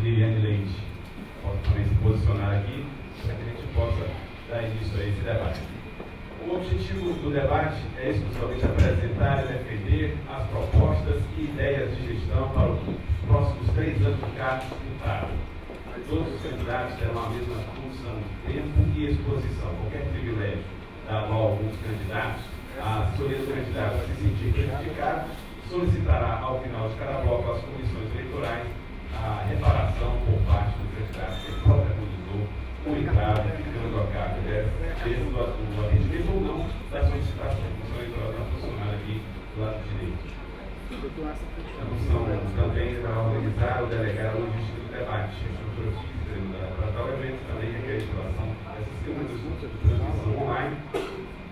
Liliane Leite possa também se posicionar aqui, para que a gente possa dar início a esse debate. O objetivo do debate é exclusivamente apresentar e defender as propostas e ideias de gestão para os próximos 3 anos do cargo disputado. Todos os candidatos terão a mesma função de tempo e exposição. Qualquer privilégio dado a alguns candidatos, a escolha do candidato se sentir prejudicado, solicitará ao final de cada bloco às comissões eleitorais a reparação por parte do candidato que protagonizou o entrave, ficando a cargo desde o atendimento ou não da solicitação. A comissão eleitoral está funcionando aqui do lado direito. A comissão também vai organizar ou delegar a logística do debate, a estrutura física para tal evento, também requer a instalação dessas câmeras de transmissão online,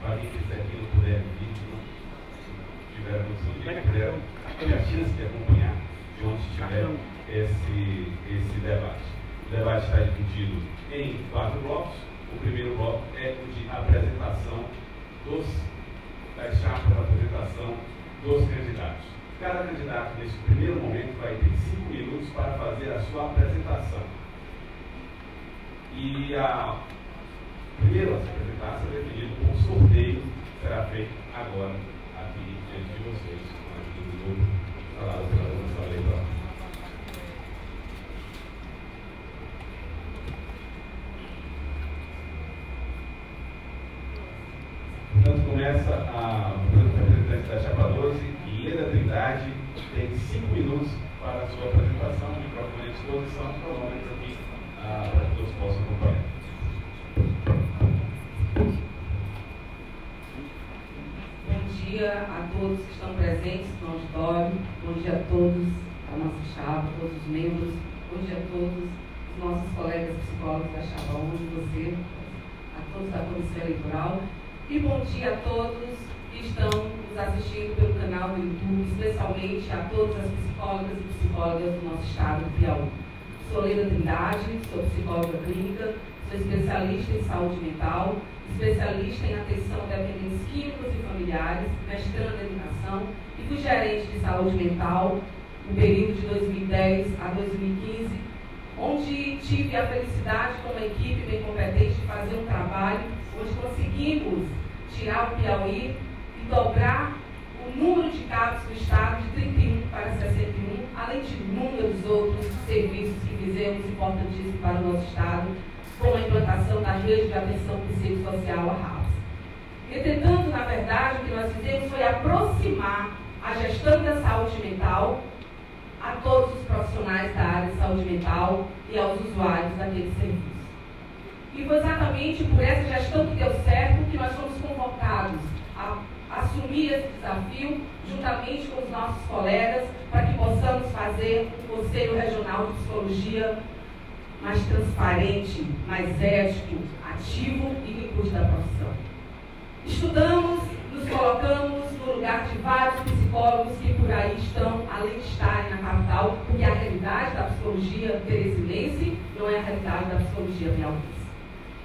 para quem quiser que não puder vir, tiver a noção de que puder ter a chance de acompanhar de onde estiver esse debate. O debate está dividido em 4 blocos. O primeiro bloco é o de apresentação das chapas de apresentação dos candidatos. Cada candidato, nesse primeiro momento, vai ter 5 minutos para fazer a sua apresentação. E a primeira a se apresentar será definido por sorteio, será feito agora, aqui diante de vocês, aqui no grupo, falado pela Comissão Eleitoral. Portanto, começa o representante da Chapa 12, Leda Trindade, tem 5 minutos para a sua apresentação, o microfone à disposição, cronômetro aqui, para que todos possam acompanhar. Bom dia a todos que estão presentes no auditório, bom dia a todos, a nossa chapa, todos os membros, bom dia a todos os nossos colegas psicólogos da Chapa 11, você, a todos da Comissão Eleitoral. E bom dia a todos que estão nos assistindo pelo canal do YouTube, especialmente a todas as psicólogas e psicólogas do nosso estado do Piauí. Sou Leda Trindade, sou psicóloga clínica, sou especialista em saúde mental, especialista em atenção a dependentes químicos e familiares, mestrando em educação e fui gerente de saúde mental no período de 2010 a 2015, onde tive a felicidade com uma equipe bem competente de fazer um trabalho onde conseguimos tirar o Piauí e dobrar o número de casos do Estado de 31 para 61, além de inúmeros outros serviços que fizemos importantíssimos para o nosso Estado, como a implantação da rede de atenção psicossocial, a RAPS. Entretanto, na verdade, o que nós fizemos foi aproximar a gestão da saúde mental a todos os profissionais da área de saúde mental e aos usuários daquele serviço. E foi exatamente por essa gestão que deu certo que nós fomos convocados a assumir esse desafio, juntamente com os nossos colegas, para que possamos fazer um Conselho Regional de Psicologia mais transparente, mais ético, ativo e que cuide da profissão. Estudamos, nos colocamos no lugar de vários psicólogos que por aí estão, além de estarem na capital, porque a realidade da psicologia teresinense não é a realidade da psicologia piauiense.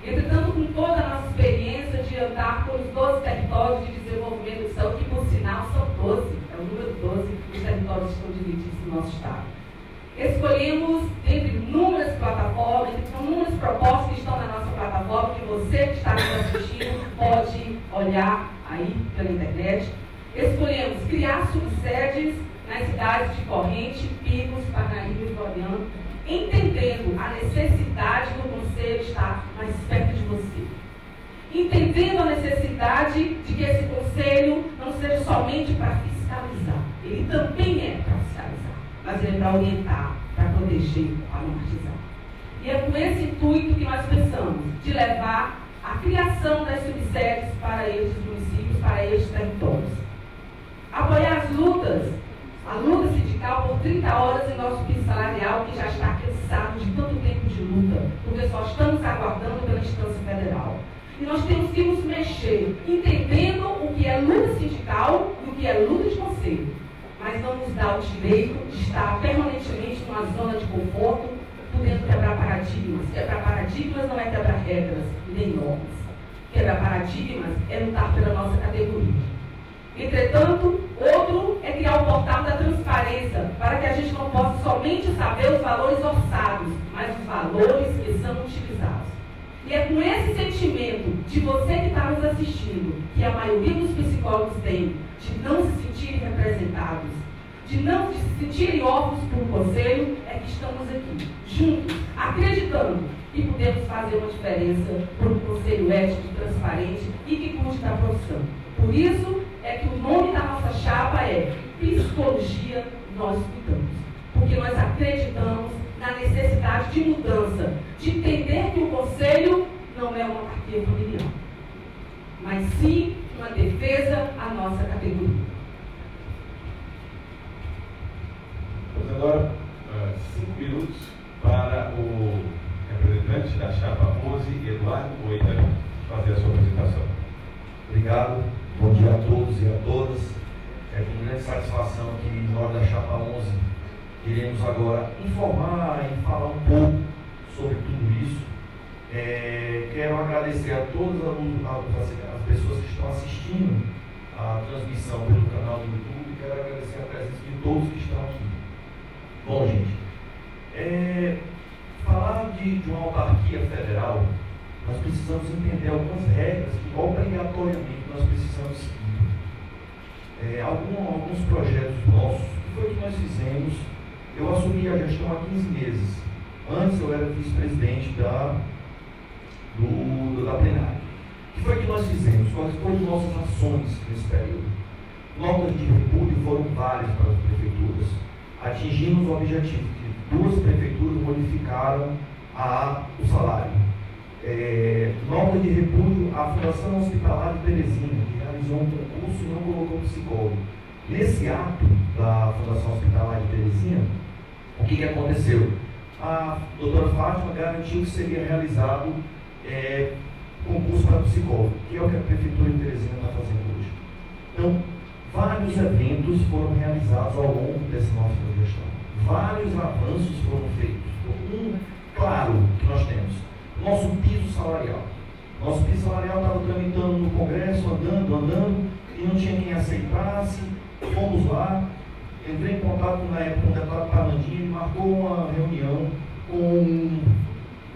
Entretanto, com toda a nossa experiência de andar pelos 12 territórios de desenvolvimento de saúde, que por sinal são 12, é o número 12, os territórios que estão divididos no nosso estado. Escolhemos, entre inúmeras plataformas, entre inúmeras propostas que estão na nossa plataforma, que você que está nos assistindo pode olhar aí pela internet. Escolhemos criar subsedes nas cidades de Corrente, Picos, Parnaíba e Floriano, entendendo a necessidade do Conselho estar mais perto de você. Entendendo a necessidade de que esse Conselho não seja somente para fiscalizar. Ele também é para fiscalizar, mas ele é para orientar, para proteger, para normatizar. E é com esse intuito que nós pensamos de levar a criação das subsedes para estes municípios, para estes territórios. Apoiar as lutas, a luta sindical por 30 horas em nosso piso salarial, que já está cansado de tanto tempo de luta, porque só estamos aguardando pela instância federal. E nós temos que nos mexer, entendendo o que é luta sindical e o que é luta de conselho. Mas não nos dá o direito de estar permanentemente numa zona de conforto, podendo quebrar paradigmas. Quebrar paradigmas não é quebrar regras nem normas. Quebrar paradigmas é lutar pela nossa categoria. Entretanto, outro é criar o portal da transparência, para que a gente não possa somente saber os valores orçados, valores que são utilizados. E é com esse sentimento de você que está nos assistindo, que a maioria dos psicólogos tem, de não se sentirem representados, de não se sentirem órfãos por um conselho, é que estamos aqui, juntos, acreditando que podemos fazer uma diferença por um conselho ético, transparente e que cuide da profissão. Por isso é que o nome da nossa chapa é Psicologia Nós Cuidamos. Porque nós acreditamos na necessidade de mudança, de entender que o conselho não é uma autarquia familiar, mas sim uma defesa à nossa categoria. Temos agora 5 minutos para o representante da chapa 11, Eduardo Moita, fazer a sua apresentação. Obrigado, bom dia a todos e a todas. É com grande satisfação que nós da chapa 11 iremos agora informar e falar um pouco sobre tudo isso. Quero agradecer a todas as pessoas que estão assistindo a transmissão pelo canal do YouTube. Quero agradecer a presença de todos que estão aqui. Bom, gente, falar de uma autarquia federal, nós precisamos entender algumas regras que obrigatoriamente nós precisamos seguir. Alguns projetos nossos, que foi o que nós fizemos. Eu assumi a gestão há 15 meses. Antes eu era vice-presidente da plenária. O que foi que nós fizemos? Quais foram as nossas ações nesse período? Notas de repúdio foram várias para as prefeituras. Atingimos o objetivo que 2 prefeituras modificaram o salário. Nota de repúdio à Fundação Hospitalar de Teresina, que realizou um concurso e não colocou psicólogo. Nesse ato da Fundação Hospitalar de Teresina, o que aconteceu? A doutora Fátima garantiu que seria realizado concurso para psicólogo, que é o que a Prefeitura de Teresina está fazendo hoje. Então, vários eventos foram realizados ao longo dessa nossa gestão. Vários avanços foram feitos. Claro que nós temos nosso piso salarial. Nosso piso salarial estava tramitando no Congresso, andando, e não tinha quem aceitasse. Fomos lá, entrei em contato na época com o deputado Parlandinho, ele marcou uma reunião com um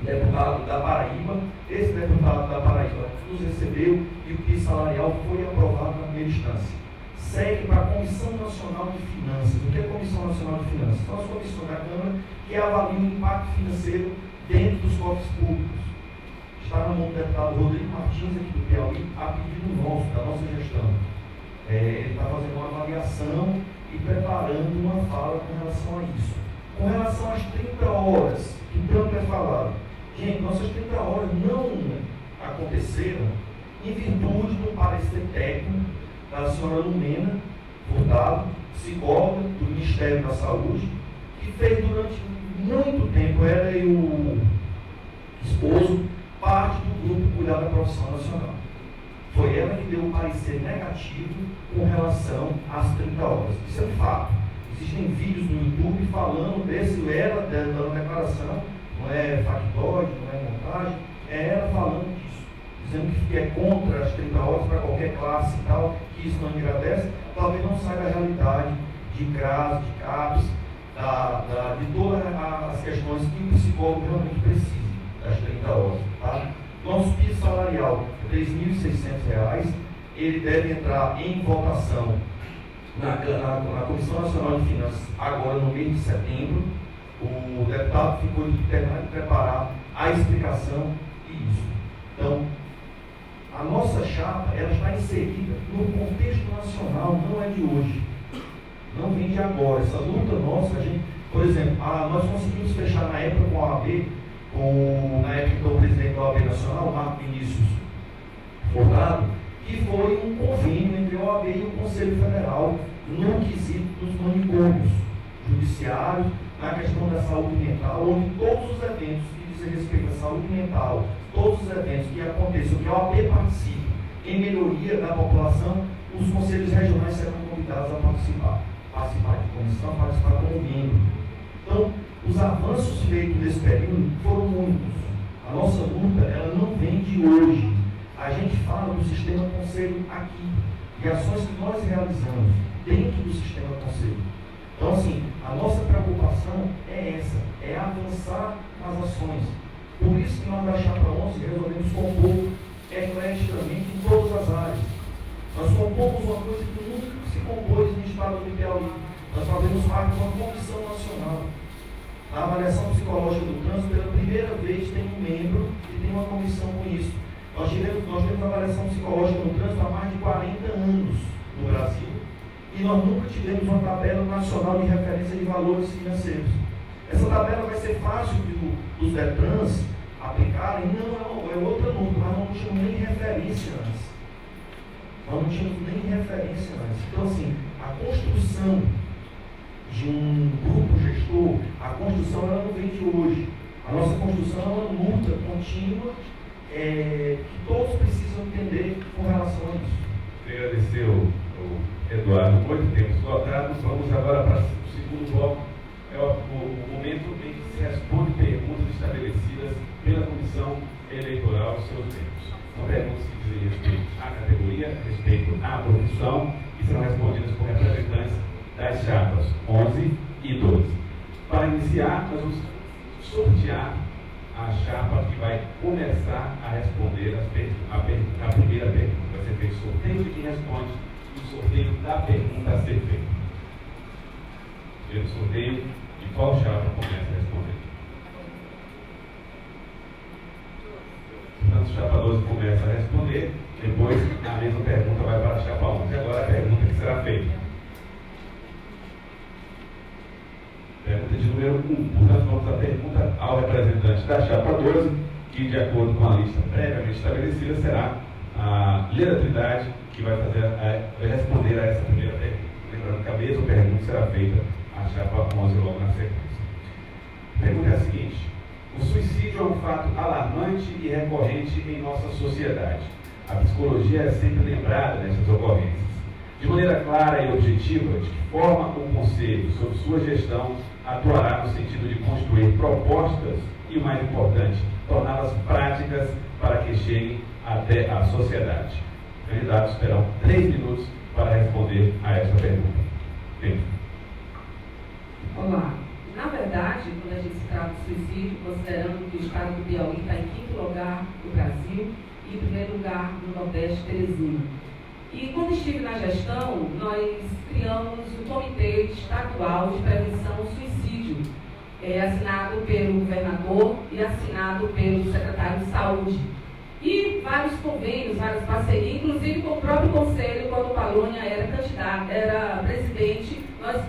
deputado da Paraíba. Esse deputado da Paraíba nos recebeu e o piso salarial foi aprovado na primeira instância. Segue para a Comissão Nacional de Finanças. O que é a Comissão Nacional de Finanças? São as comissões da Câmara que avaliam o impacto financeiro dentro dos cofres públicos. Está na mão do deputado Rodrigo Martins, aqui do Piauí, a pedido nosso, da nossa gestão. Ele está fazendo uma avaliação e preparando uma fala com relação a isso. Com relação às 30 horas, que tanto é falado. Gente, nossas 30 horas não aconteceram em virtude do parecer técnico da senhora Lumena Furtado, psicóloga do Ministério da Saúde, que fez durante muito tempo, ela e o esposo, parte do grupo Cuidar da Profissão Nacional. Foi ela que deu um parecer negativo com relação às 30 horas. Isso é um fato. Existem vídeos no YouTube falando ela dando declaração, não é factóide, não é montagem, é ela falando disso, dizendo que é contra as 30 horas para qualquer classe e tal, que isso não agradece. Talvez não saiba a realidade de CRAS, de CAPS, de todas as questões que o psicólogo realmente precisa das 30 horas. Tá? Nosso piso salarial é R$ 3.600, ele deve entrar em votação na Comissão Nacional de Finanças agora no mês de setembro. O deputado ficou de terminar de preparar a explicação e isso. Então, a nossa chapa ela está inserida no contexto nacional, não é de hoje. Não vem de agora. Essa luta nossa, por exemplo, nós conseguimos fechar na época com a OAB, na época do presidente da OAB Nacional, Marco Vinícius Furtado, que foi um convênio entre a OAB e o Conselho Federal no quesito dos manicômios judiciários, na questão da saúde mental, onde todos os eventos que dizem respeito à saúde mental, todos os eventos que aconteçam, que a OAB participe em melhoria da população, os conselhos regionais serão convidados a participar de comissão, participar como membro. Então, os avanços feitos nesse período foram muitos. A nossa luta, ela não vem de hoje. A gente fala do sistema conselho aqui, e ações que nós realizamos dentro do sistema conselho. Então, assim, a nossa preocupação é essa, é avançar nas ações. Por isso que nós da Chapa 11 resolvemos compor ecleticamente em todas as áreas. Nós compomos uma coisa que nunca se compôs no estado do Piauí. Nós fazemos parte de uma comissão nacional. A avaliação psicológica do trânsito, pela primeira vez, tem um membro e tem uma comissão com isso. Nós tivemos avaliação psicológica no trânsito há mais de 40 anos no Brasil e nós nunca tivemos uma tabela nacional de referência de valores financeiros. Essa tabela vai ser fácil dos DETRANs aplicarem? Não, é outra número, mas nós não tínhamos nem referência antes. Nós não tínhamos nem referência antes. Então, assim, a construção de um grupo gestor, a construção ela não vem de hoje. A nossa construção é uma luta contínua que todos precisam entender com relação a isso. Queria agradecer o Eduardo, muito tempo esgotado. Vamos agora para o segundo bloco. É o momento em que se responde perguntas estabelecidas pela Comissão Eleitoral aos seus membros. São perguntas que dizem respeito à categoria, respeito à profissão e serão respondidas por representantes das chapas 11 e 12. Para iniciar, nós vamos sortear a chapa que vai começar a responder a primeira pergunta. Vai ser feito sorteio de quem responde e o sorteio da pergunta a ser feita. Pelo sorteio de qual chapa começa a responder. Portanto, a chapa 12 começa a responder, depois a mesma pergunta vai para a chapa 11. Agora a pergunta que será feita. Pergunta de número 1. Portanto, vamos à pergunta ao representante da chapa 12, que, de acordo com a lista previamente estabelecida, será a Leda Trindade que vai responder a essa primeira pergunta. Lembrando que a mesma pergunta será feita à chapa 11 logo na sequência. A pergunta é a seguinte: o suicídio é um fato alarmante e recorrente em nossa sociedade. A psicologia é sempre lembrada nessas ocorrências. De maneira clara e objetiva, de que forma o Conselho, sob sua gestão, atuará no sentido de construir propostas e, o mais importante, torná-las práticas para que cheguem até a sociedade? Os candidatos terão 3 minutos para responder a esta pergunta. Tempo. Olá. Na verdade, quando a gente se trata de suicídio, considerando que o estado do Piauí está em 5º lugar do Brasil e em 1º lugar no Nordeste Teresina. E quando estive na gestão, nós criamos o Comitê Estadual de Prevenção ao Suicídio, assinado pelo governador e assinado pelo secretário de Saúde. E vários convênios, várias parcerias, inclusive com o próprio Conselho, quando o Palônia era presidente, nós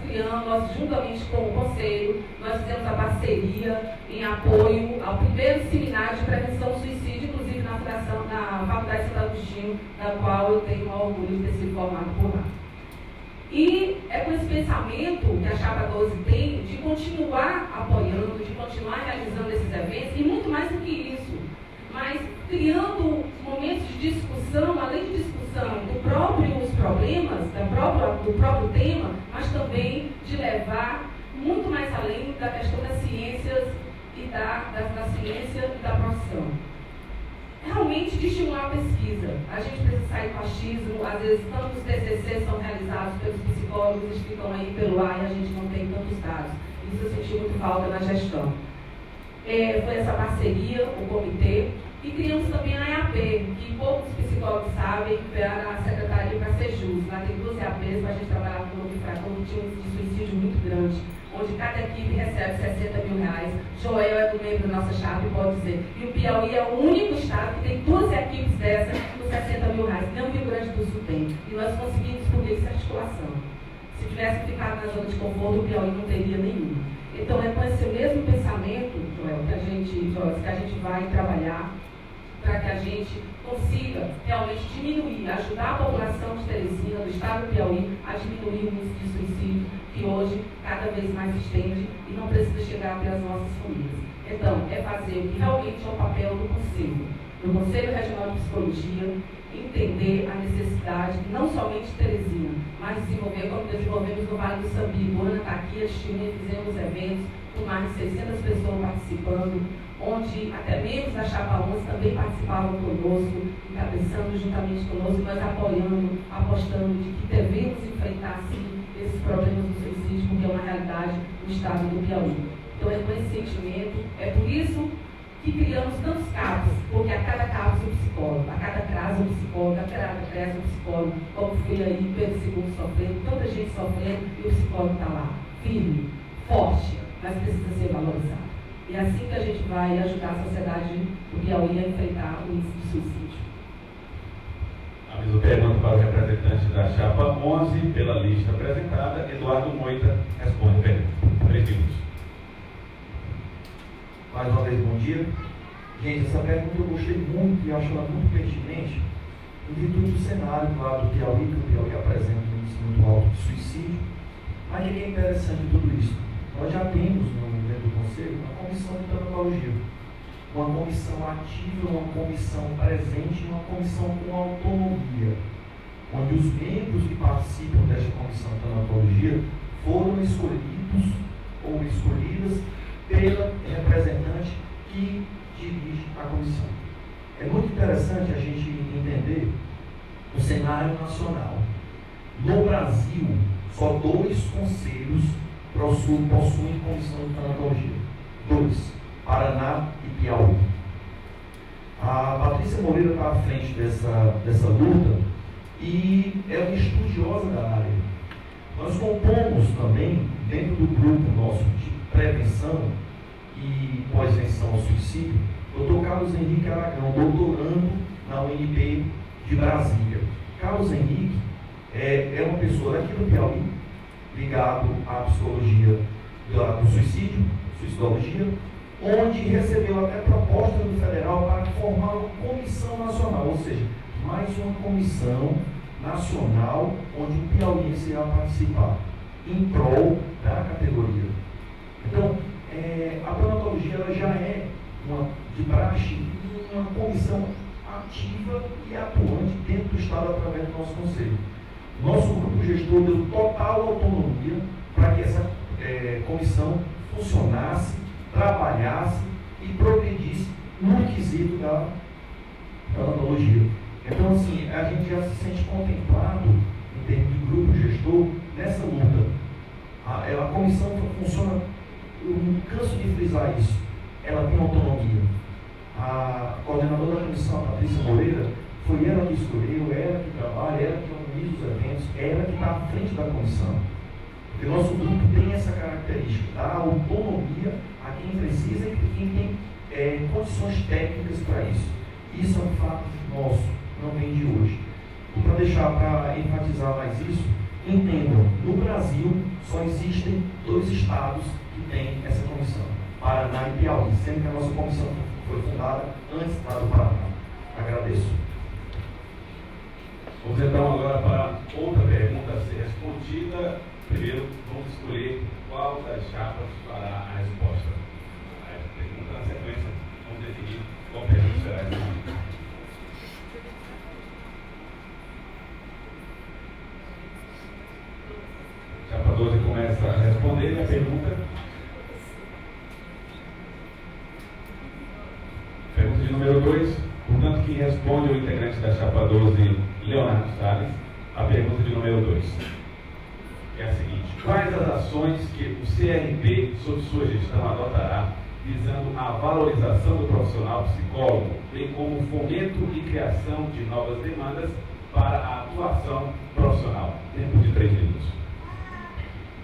juntamente com o Conselho, nós fizemos a parceria em apoio ao primeiro seminário de prevenção ao suicídio, inclusive na Faculdade de Santo Agostinho, da qual eu tenho o orgulho de ter sido formado por lá. E é com esse pensamento que a Chapa 12 tem de continuar apoiando, de continuar realizando esses eventos, e muito mais do que isso, mas criando momentos de discussão, além de discussão dos próprios problemas, do próprio tema, mas também de levar muito mais além da questão das ciências e da ciência e da profissão. Realmente de estimular a pesquisa. A gente precisa sair do achismo, às vezes tantos TCCs são realizados pelos psicólogos, eles ficam aí pelo ar e a gente não tem tantos dados. Isso eu senti muito falta na gestão. Foi essa parceria, o comitê, e criamos também a EAP, que poucos psicólogos sabem, que era a Secretaria para ser justo. Lá tem 12 EAPs para a gente trabalhar com o infrator, que tinha um índice de suicídio muito grande, onde cada equipe recebe R$60 mil. Joel é do membro da nossa chapa e pode dizer. E o Piauí é o único estado que tem 12 equipes dessas com R$60 mil. Nem o Rio Grande do Sul tem. E nós conseguimos descobrir essa articulação. Se tivesse ficado na zona de conforto, o Piauí não teria nenhuma. Então é com esse mesmo pensamento, Joel, que a gente vai trabalhar para que a gente consiga realmente diminuir, ajudar a população de Teresina, do estado do Piauí, a diminuir o índice de suicídio, que hoje cada vez mais se estende e não precisa chegar até as nossas famílias. Então, é fazer o que realmente é o papel do Conselho Regional de Psicologia, entender a necessidade, não somente de Teresina, mas desenvolver, como desenvolvemos no Vale do Sambico. Ana está aqui, a China, fizemos eventos com mais de 600 pessoas participando, onde até membros da Chapa 11 também participavam conosco, encabeçando juntamente conosco, nós apoiando, apostando de que devemos enfrentar, sim, esses problemas do suicídio, porque é uma realidade no estado do Piauí. Então é com esse sentimento, é por isso que criamos tantos CAPs, porque a cada CAPS um psicólogo, a cada CRAS um psicólogo, a cada CRES um psicólogo, como foi aí Pedro II sofrendo, tanta gente sofrendo e o psicólogo está lá, firme, forte, mas precisa ser valorizado. E é assim que a gente vai ajudar a sociedade do Piauí a enfrentar o índice de suicídio. A mesma pergunta para o representante da chapa 11, pela lista apresentada, Eduardo Moita responde a pergunta. 3 minutos. Mais uma vez, bom dia. Gente, essa pergunta eu gostei muito e acho ela muito pertinente, em virtude do cenário, claro, do Piauí, que o Piauí apresenta um índice muito alto de suicídio. Mas o que é interessante em tudo isso? Nós já temos dentro do Conselho uma comissão de tanatologia, uma comissão ativa, uma comissão presente, uma comissão com autonomia, onde os membros que participam desta comissão de tanatologia foram escolhidos ou escolhidas pela representante que dirige a comissão. É muito interessante a gente entender o cenário nacional. No Brasil, só 2 conselhos possuem comissão de tanatologia. 2, Paraná e Piauí. A Patrícia Moreira está à frente dessa luta e é uma estudiosa da área. Nós compomos também, dentro do grupo nosso de prevenção e pós-venção ao suicídio, Dr. Carlos Henrique Aragão, doutorando na UNB de Brasília. Carlos Henrique é uma pessoa daqui do Piauí, ligado à psicologia do suicídio, suicidologia, onde recebeu até proposta do federal para formar uma comissão nacional, ou seja, mais uma comissão nacional onde o piauiense irá participar, em prol da categoria. Então, a tanatologia ela já é de praxe uma comissão ativa e atuante dentro do Estado através do nosso Conselho. Nosso grupo gestor deu total autonomia para que essa comissão funcionasse, trabalhasse e progredisse no quesito da tanatologia. Então, assim, a gente já se sente contemplado, em termos de grupo gestor, nessa luta. A comissão funciona, eu não canso de frisar isso, ela tem autonomia. A coordenadora da comissão, a Patrícia Moreira, foi ela que escolheu, ela que trabalha, ela que organiza os eventos, ela que está à frente da comissão. Porque o nosso grupo tem essa característica, dar autonomia a quem precisa e quem tem condições técnicas para isso. Isso é um fato nosso, não vem de hoje. E para enfatizar mais isso, entendam, no Brasil só existem 2 estados que têm essa comissão, Paraná e Piauí, sendo que a nossa comissão foi fundada antes do Paraná. Agradeço. Vamos então agora para outra pergunta a ser respondida. Primeiro, vamos escolher qual das chapas fará a resposta. A pergunta na sequência, vamos definir qual pergunta será respondida. Chapa 12 começa a responder e a pergunta. Pergunta de número 2. Portanto, quem responde é o integrante da chapa 12, Leonardo Salles. A pergunta de número 2 é a seguinte: quais as ações que o CRP, sob sua gestão, adotará visando a valorização do profissional psicólogo, bem como o fomento e criação de novas demandas para a atuação profissional? Tempo de 3 minutos.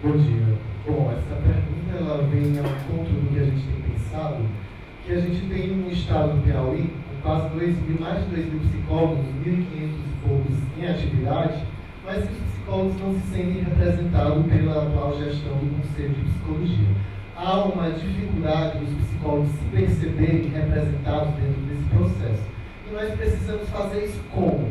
Bom dia. Bom, essa pergunta ela vem ao encontro do que a gente tem pensado, que a gente tem um estado do Piauí com quase mais de 2.000 psicólogos, 1.500 e poucos em atividade, mas que os psicólogos não se sentem representados pela atual gestão do Conselho de Psicologia. Há uma dificuldade dos psicólogos se perceberem representados dentro desse processo. E nós precisamos fazer isso como?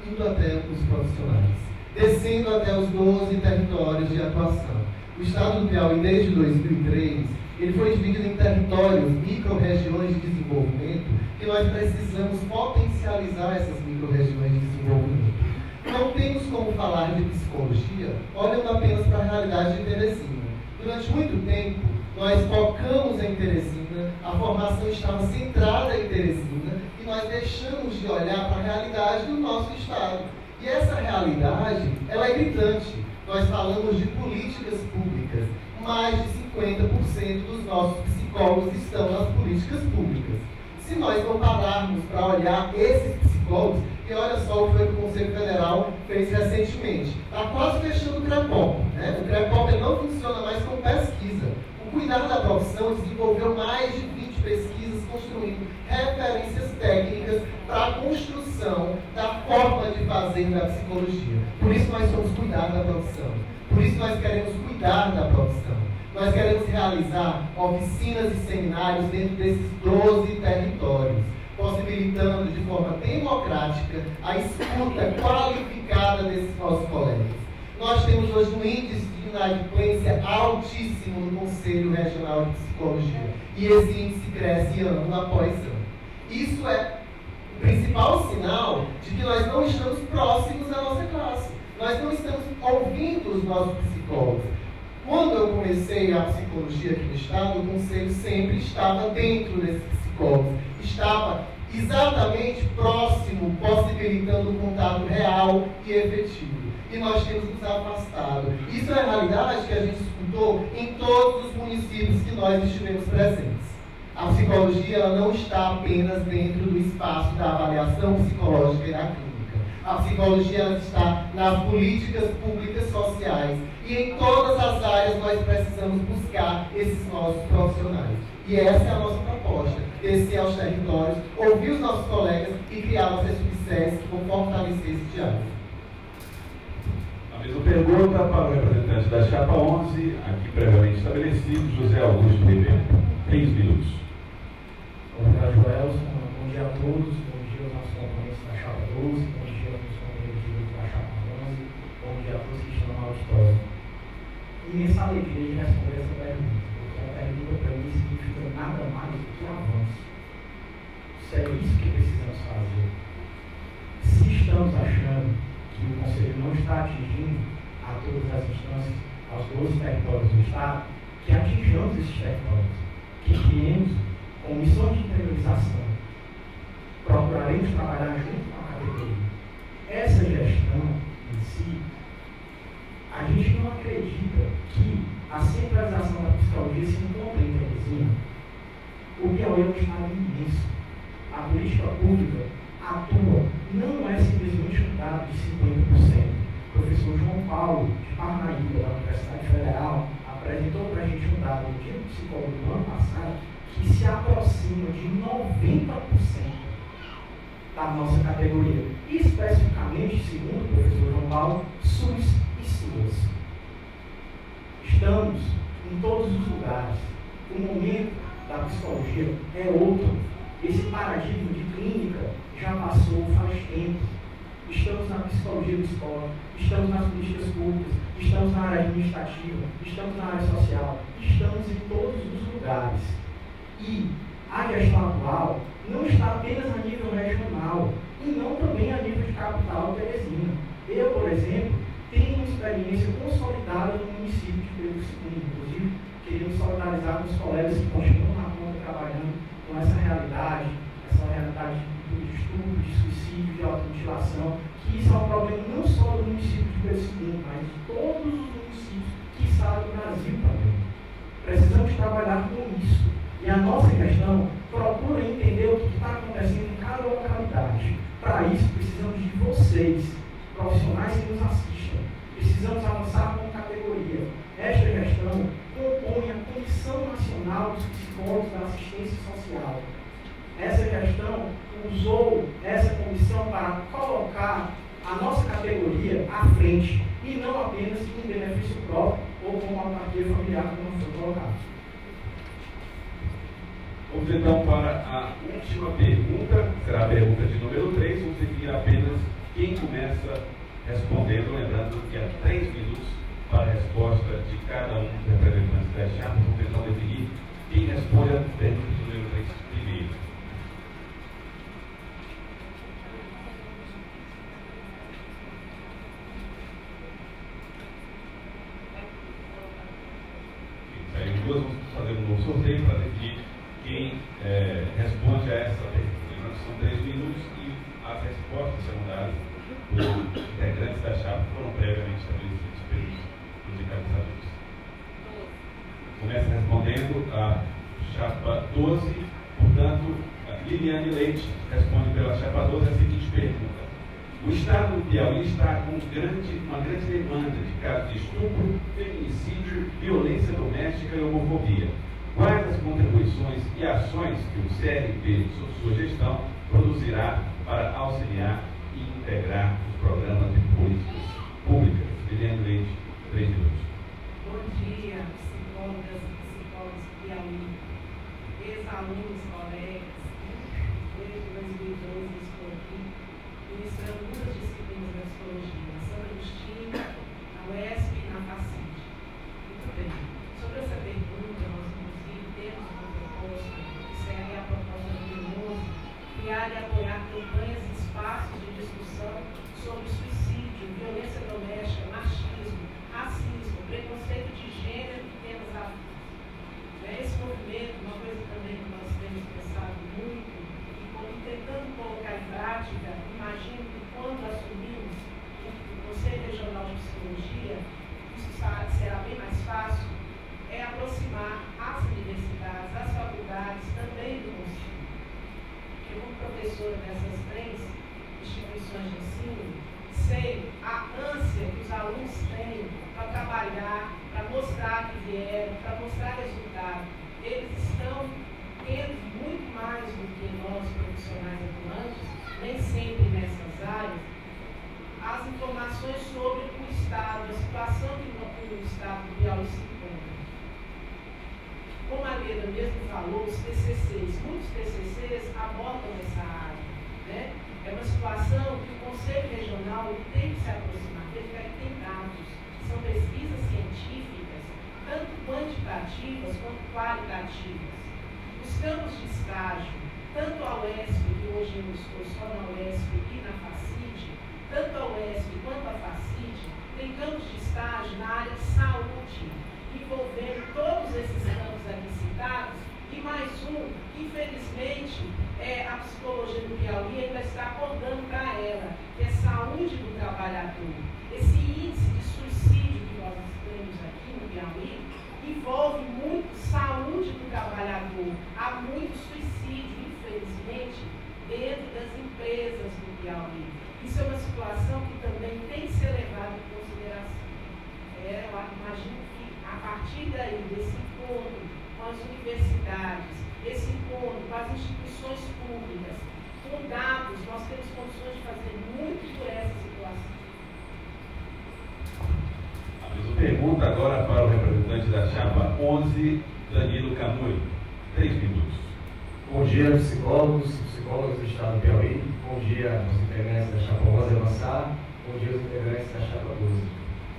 Indo até os profissionais, descendo até os 12 territórios de atuação. O estado do Piauí, desde 2003, ele foi dividido em territórios, micro-regiões de desenvolvimento, que nós precisamos potencializar essas micro-regiões de desenvolvimento. Não temos como falar de psicologia olhando apenas para a realidade de Teresina. Durante muito tempo, nós focamos em Teresina, a formação estava centrada em Teresina, e nós deixamos de olhar para a realidade do nosso estado. E essa realidade, ela é gritante. Nós falamos de políticas públicas, mais de 50% dos nossos psicólogos estão nas políticas públicas. Se nós não pararmos para olhar esses psicólogos, e olha só o que foi que o Conselho Federal fez recentemente, está quase fechando o CREPOP, né? O CREPOP não funciona mais como pesquisa. O Cuidar da Profissão desenvolveu mais de 20 pesquisas construindo referências técnicas para a construção da forma de fazer da psicologia. Por isso nós somos Cuidar da Profissão. Por isso nós queremos cuidar da profissão. Nós queremos realizar oficinas e seminários dentro desses 12 territórios, possibilitando de forma democrática a escuta qualificada desses nossos colegas. Nós temos hoje um índice de inadimplência altíssimo no Conselho Regional de Psicologia. E esse índice cresce ano após ano. Isso é o principal sinal de que nós não estamos próximos da nossa classe. Nós não estamos ouvindo os nossos psicólogos. Quando eu comecei a psicologia aqui no Estado, o Conselho sempre estava dentro desses psicólogos. Estava exatamente próximo, possibilitando um contato real e efetivo. E nós temos nos afastado. Isso é a realidade que a gente escutou em todos os municípios que nós estivemos presentes. A psicologia ela não está apenas dentro do espaço da avaliação psicológica e da clínica. A psicologia ela está nas políticas públicas sociais. E em todas as áreas nós precisamos buscar esses nossos profissionais. E essa é a nossa proposta. Descer aos territórios, ouvir os nossos colegas e criar nossas subséries que vão fortalecer esse diálogo. A mesma pergunta para o representante da Chapa 11, aqui previamente estabelecido, José Augusto Ribeiro. 3 minutos. Obrigado, Joelson. Bom dia a todos. Bom dia aos nossos componentes da Chapa 12. Bom dia aos nossos componentes da Chapa 11. Bom dia a todos que estão na auditório. Imensa alegria de responder essa pergunta, porque a pergunta para mim significa nada mais do que um avanço. Se é isso que precisamos fazer. Se estamos achando que o Conselho não está atingindo a todas as instâncias, aos 12 territórios do Estado, que atinjamos esses territórios, que criemos comissões de interiorização, procuraremos trabalhar junto com a categoria. Essa gestão em si, a gente não acredita que a centralização da psicologia se encontra em Teresina. O Piauí é um estado imenso. A política pública atua, não é simplesmente um dado de 50%. O professor João Paulo, de Parnaíba, da Universidade Federal, apresentou para a gente um dado no dia do psicólogo do ano passado, que se aproxima de 90% da nossa categoria. E especificamente, segundo o professor João Paulo, SUS e SUAS. Estamos em todos os lugares. O momento da psicologia é outro. Esse paradigma de clínica já passou faz tempo. Estamos na psicologia do esporte, estamos nas políticas públicas, estamos na área administrativa, estamos na área social, estamos em todos os lugares. E a gestão atual não está apenas a nível regional e não também a nível de capital Teresina. Eu, por exemplo, tenho uma experiência consolidada no município de Pedro II. Inclusive, queria solidarizar com os colegas que continuam na ponta trabalhando com essa realidade de estupro, de suicídio, de automutilação, que isso é um problema não só do município de Pedro II, mas de todos os municípios que está do Brasil também. Precisamos trabalhar com isso. E a nossa gestão procura entender o que está acontecendo em cada localidade. Para isso, precisamos de vocês, profissionais que nos assistam. Precisamos avançar com categoria. Esta gestão compõe a Comissão Nacional dos Psicólogos da Assistência Social. Essa gestão usou essa comissão para colocar a nossa categoria à frente e não apenas em benefício próprio ou como autarquia familiar, como foi colocado. Vamos então para a última pergunta, será a pergunta de número 3, vamos definir apenas quem começa respondendo, lembrando que há 3 minutos para a resposta de cada um dos representantes da chapa. Vamos então definir quem responde a pergunta de número 3 primeiro. Saíram duas, vamos fazer um novo sorteio para definir quem responde a essa pergunta. Lembrando que são 3 minutos e as respostas serão dadas por integrantes da chapa que foram previamente estabelecidos pelos encabeçadores. valendo a chapa 12, portanto, Liliane Leite responde pela chapa 12 a seguinte pergunta. O Estado do Piauí está com uma grande demanda de casos de estupro, feminicídio, violência doméstica e homofobia. Quais as contribuições e ações que o CRP, sob sua gestão, produzirá para auxiliar e integrar os programas de políticas públicas? Liliane Leite, 3 minutos. Bom dia, psicólogas e psicólogos do Piauí, ex-alunos, colegas. Desde 2012 estou aqui, ministrando muitas disciplinas da psicologia, na Santa Agostinho, na UESP e na FACID. Muito bem. Sobre essa pergunta, nós inclusive temos uma proposta, que segue a proposta do 11, criar e apoiar campanhas e espaços de discussão sobre suicídio, violência doméstica, machismo, racismo, preconceito de gênero e temas avulsos. Esse movimento, uma coisa também que nós temos pensado muito, e tentando colocar em prática, imagino que quando assumimos o Conselho Regional de Psicologia, isso será bem mais fácil, é aproximar as universidades, as faculdades também do Conselho. Eu, como professora dessas 3 instituições de ensino, sei a ânsia que os alunos têm para trabalhar, para mostrar que vieram, para mostrar resultado. Eles estão tendo muito mais do que nós, profissionais atuantes, nem sempre nessas áreas, as informações sobre o Estado, a situação que o Estado do Piauí se encontra. Como a Leda mesmo falou, os TCCs, muitos TCCs abordam essa área, né? É uma situação que o Conselho Regional tem que se aproximar, tem dados, são pesquisas científicas, tanto quantitativas quanto qualitativas. Os campos de estágio, tanto a UESP, que hoje eu estou só na UESP e na FACID, tanto a UESP quanto a FACID, tem campos de estágio na área de saúde, envolvendo todos esses campos aqui citados, e mais um, infelizmente, a psicologia do Piauí ainda está acordando para ela, que é saúde do trabalhador. Esse índice de suicídio que nós temos aqui no Piauí envolve muito saúde do trabalhador. Há muito suicídio, infelizmente, dentro das empresas do Piauí. Isso é uma situação que também tem que ser levada em consideração. Eu imagino que, a partir daí, desse encontro com as universidades, esse encontro com as instituições públicas, com dados, nós temos condições de fazer muito por essa situação. A pergunta agora para o representante da chapa 11, Danilo Camui. 3 minutos. Bom dia, psicólogos do Estado do Piauí. Bom dia aos integrantes da chapa 11 avançar. Bom dia aos integrantes da chapa 12.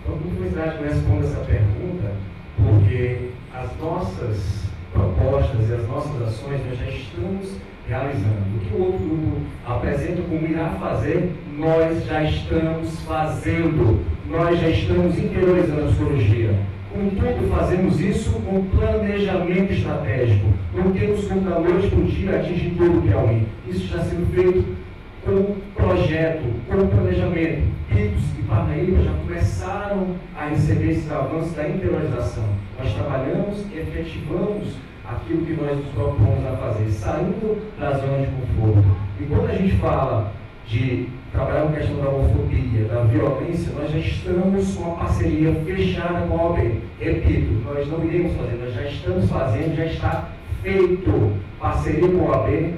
Então, com felicidade, eu respondo essa pergunta, porque as nossas propostas e as nossas ações nós já estamos realizando. O que o outro grupo apresenta como irá fazer, nós já estamos fazendo. Nós já estamos interiorizando a psicologia. Contudo, fazemos isso com planejamento estratégico. Não temos como da noite para o dia atingir todo o Piauí. Isso está sendo feito com projeto, com planejamento. Picos e Parnaíba já começaram a receber esses avanços da interiorização. Nós trabalhamos e efetivamos aquilo que nós nos propomos a fazer, saindo da zona de conforto. E quando a gente fala de trabalhar com a questão da homofobia, da violência, nós já estamos com uma parceria fechada com a OAB. Repito, nós não iremos fazer, nós já estamos fazendo, já está feito parceria com a OAB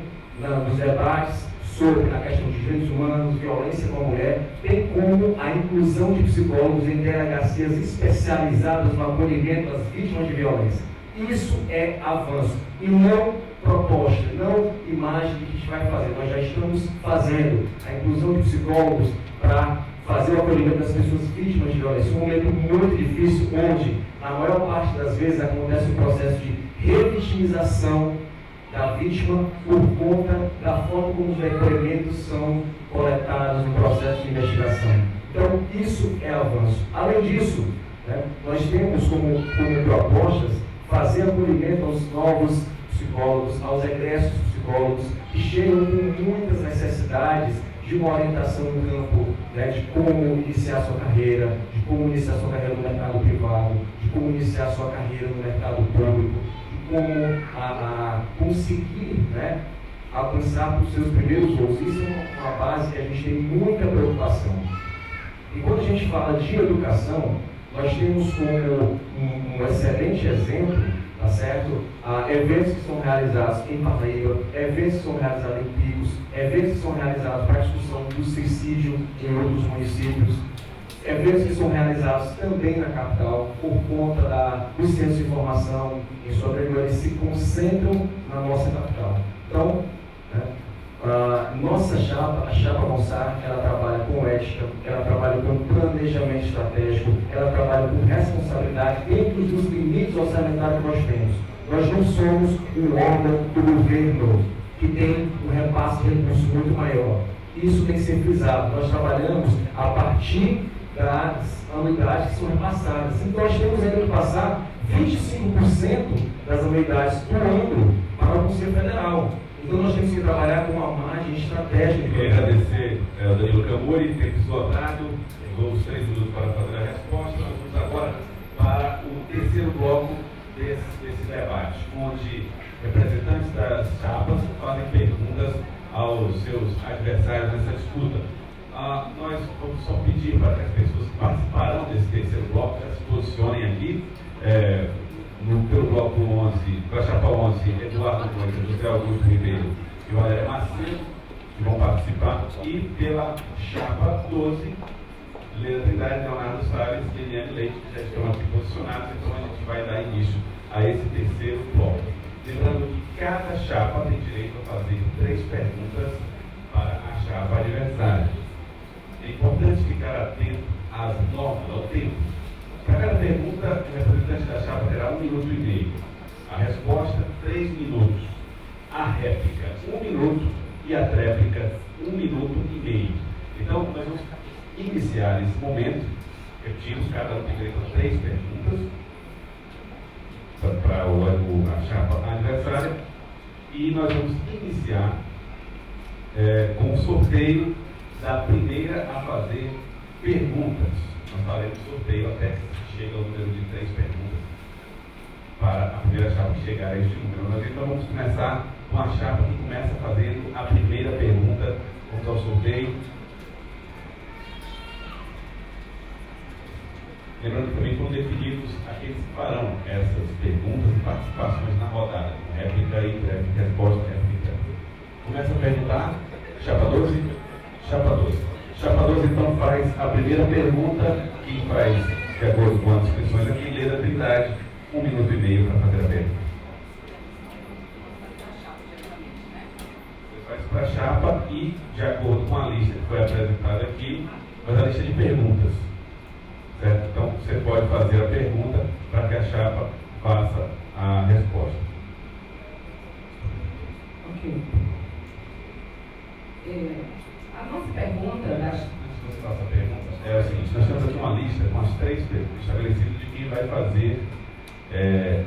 nos debates sobre a questão de direitos humanos, violência com a mulher, bem como a inclusão de psicólogos em delegacias especializadas no acolhimento das vítimas de violência. Isso é avanço e não proposta, não imagem do que a gente vai fazer. Nós já estamos fazendo a inclusão de psicólogos para fazer o acolhimento das pessoas vítimas de violência. Um momento muito difícil, onde, na maior parte das vezes, acontece um processo de revitimização da vítima por conta da forma como os depoimentos são coletados no processo de investigação. Então, isso é avanço. Além disso, nós temos como propostas fazer acolhimento aos novos psicólogos, aos egressos psicólogos que chegam com muitas necessidades de uma orientação no campo, de como iniciar sua carreira, de como iniciar sua carreira no mercado privado, de como iniciar sua carreira no mercado público, de como conseguir, né, alcançar os seus primeiros voos. Isso é uma base que a gente tem muita preocupação. E quando a gente fala de educação, nós temos como um excelente exemplo, tá certo? Eventos que são realizados em Parnaíba, eventos que são realizados em Picos, eventos que são realizados para a discussão do suicídio em outros municípios, eventos que são realizados também na capital, por conta do centro de informação, em sua maioria se concentram na nossa capital. Então, né, nossa chapa, a chapa Monsar, ela trabalha com ética, ela trabalha com planejamento estratégico, ela trabalha com responsabilidade dentro dos limites orçamentários que nós temos. Nós não somos um órgão do governo que tem um repasse de recursos muito maior. Isso tem que ser frisado. Nós trabalhamos a partir das anuidades que são repassadas. Então nós temos ainda que passar 25% das anuidades do ano para o Conselho Federal. Então nós temos que trabalhar com uma margem estratégica. Queria agradecer ao Danilo Camuri, tempo esgotado, usou os 3 minutos para fazer a resposta. Nós vamos agora para o terceiro bloco desse debate, onde representantes das chapas fazem perguntas aos seus adversários nessa disputa. Nós vamos só pedir para que as pessoas que participarão desse terceiro bloco já se posicionem aqui. Pelo bloco 11, para a chapa 11, Eduardo Moura, José Augusto Ribeiro e Valéria Macedo, que vão participar, e pela chapa 12, Leila Trindade, Leonardo Salles e Eliane Leite, que já estão aqui posicionados. Então a gente vai dar início a esse terceiro bloco. Lembrando que cada chapa tem direito a fazer 3 perguntas para a chapa adversária. É importante ficar atento às normas, ao tempo. Para cada pergunta, o representante da chapa terá 1 minuto e meio. A resposta, 3 minutos. A réplica, 1 minuto. E a tréplica, 1 minuto e meio. Então, nós vamos iniciar esse momento. Repetimos, cada um tem direito a 3 perguntas para a chapa adversária. E nós vamos iniciar com o sorteio da primeira a fazer perguntas. Nós faremos sorteio até que chegue ao número de 3 perguntas para a primeira chapa que chegar a este número. Nós então vamos começar com a chapa que começa fazendo a primeira pergunta. Vamos ao sorteio. Lembrando que também foram definidos aqueles que farão essas perguntas e participações na rodada, com réplica e tréplica, resposta, réplica. Começa a perguntar, chapa 12. Chapa 12. Chapa 12 então faz a primeira pergunta, que faz, de acordo com as inscrições aqui, Leila Trindade, 1 minuto e meio para fazer a pergunta. Você faz para a chapa e, de acordo com a lista que foi apresentada aqui, faz a lista de perguntas. Certo? Então você pode fazer a pergunta para que a chapa faça a resposta. Ok. A nossa pergunta... Antes de você faça a pergunta, é o seguinte, nós temos aqui uma lista com as 3 perguntas estabelecidas de quem vai fazer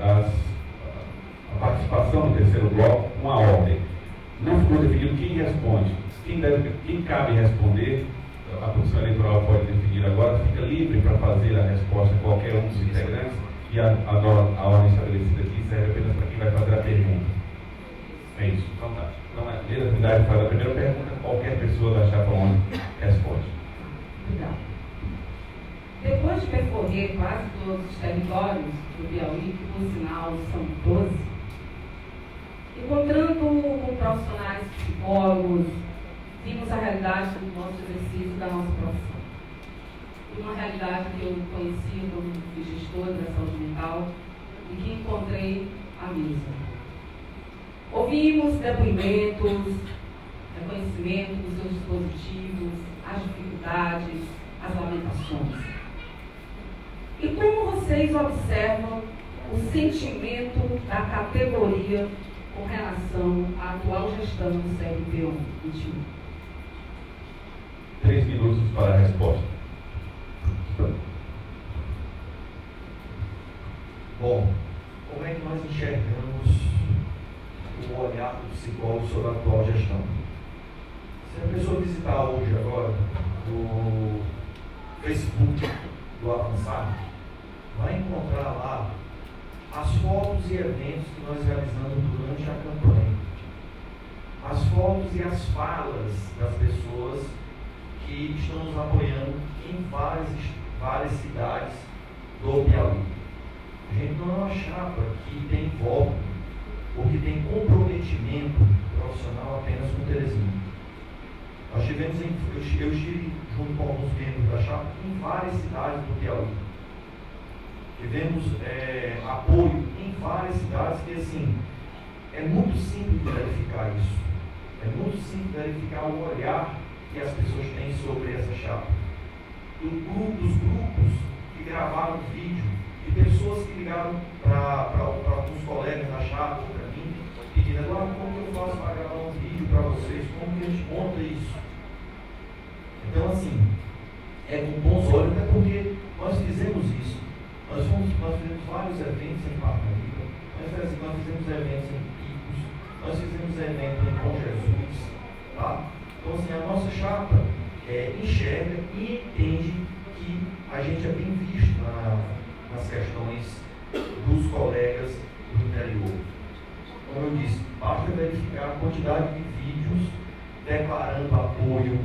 a participação no terceiro bloco com a ordem. Não ficou definido quem responde, quem cabe responder. A Comissão Eleitoral pode definir agora, fica livre para fazer a resposta a qualquer um dos integrantes e a ordem estabelecida aqui serve apenas para quem vai fazer a pergunta. É isso. Então tá. Então a Leila Trindade faz a primeira pergunta, qualquer pessoa da chapa 11 responde. Obrigada. Depois de percorrer quase todos os territórios do Piauí, que por sinal são 12, encontrando com profissionais psicólogos, vimos a realidade do nosso exercício, da nossa profissão. E uma realidade que eu conheci como gestora da saúde mental e que encontrei à mesa. Ouvimos depoimentos, reconhecimento dos seus dispositivos, as dificuldades, as lamentações. E como vocês observam o sentimento da categoria com relação à atual gestão do CRP 21? 3 minutos para a resposta. Bom, como é que nós enxergamos o olhar do psicólogo sobre a atual gestão? Se a pessoa visitar hoje, agora, o Facebook do Avançar, vai encontrar lá as fotos e eventos que nós realizamos durante a campanha, as fotos e as falas das pessoas que estão nos apoiando em várias cidades do Piauí. A gente não é uma chapa que tem voto ou que tem comprometimento profissional apenas com Teresina. Nós tivemos, eu estive junto com alguns membros da chapa em várias cidades do Piauí. Tivemos apoio em várias cidades que, assim, é muito simples verificar isso. É muito simples verificar o olhar que as pessoas têm sobre essa chapa. Dos grupos que gravaram vídeo, de pessoas que ligaram para alguns colegas da chapa, para mim, pedindo, como que eu faço para gravar um vídeo para vocês, como que a gente monta isso? Então, assim, é com bons olhos, até porque nós fizemos isso. Nós fizemos vários eventos em Parnaíba, nós fizemos eventos em Picos, nós fizemos eventos em Bom Jesus, tá? Então, assim, a nossa chapa enxerga e entende que a gente é bem visto nas questões dos colegas do interior. Como eu disse, basta verificar a quantidade de vídeos declarando apoio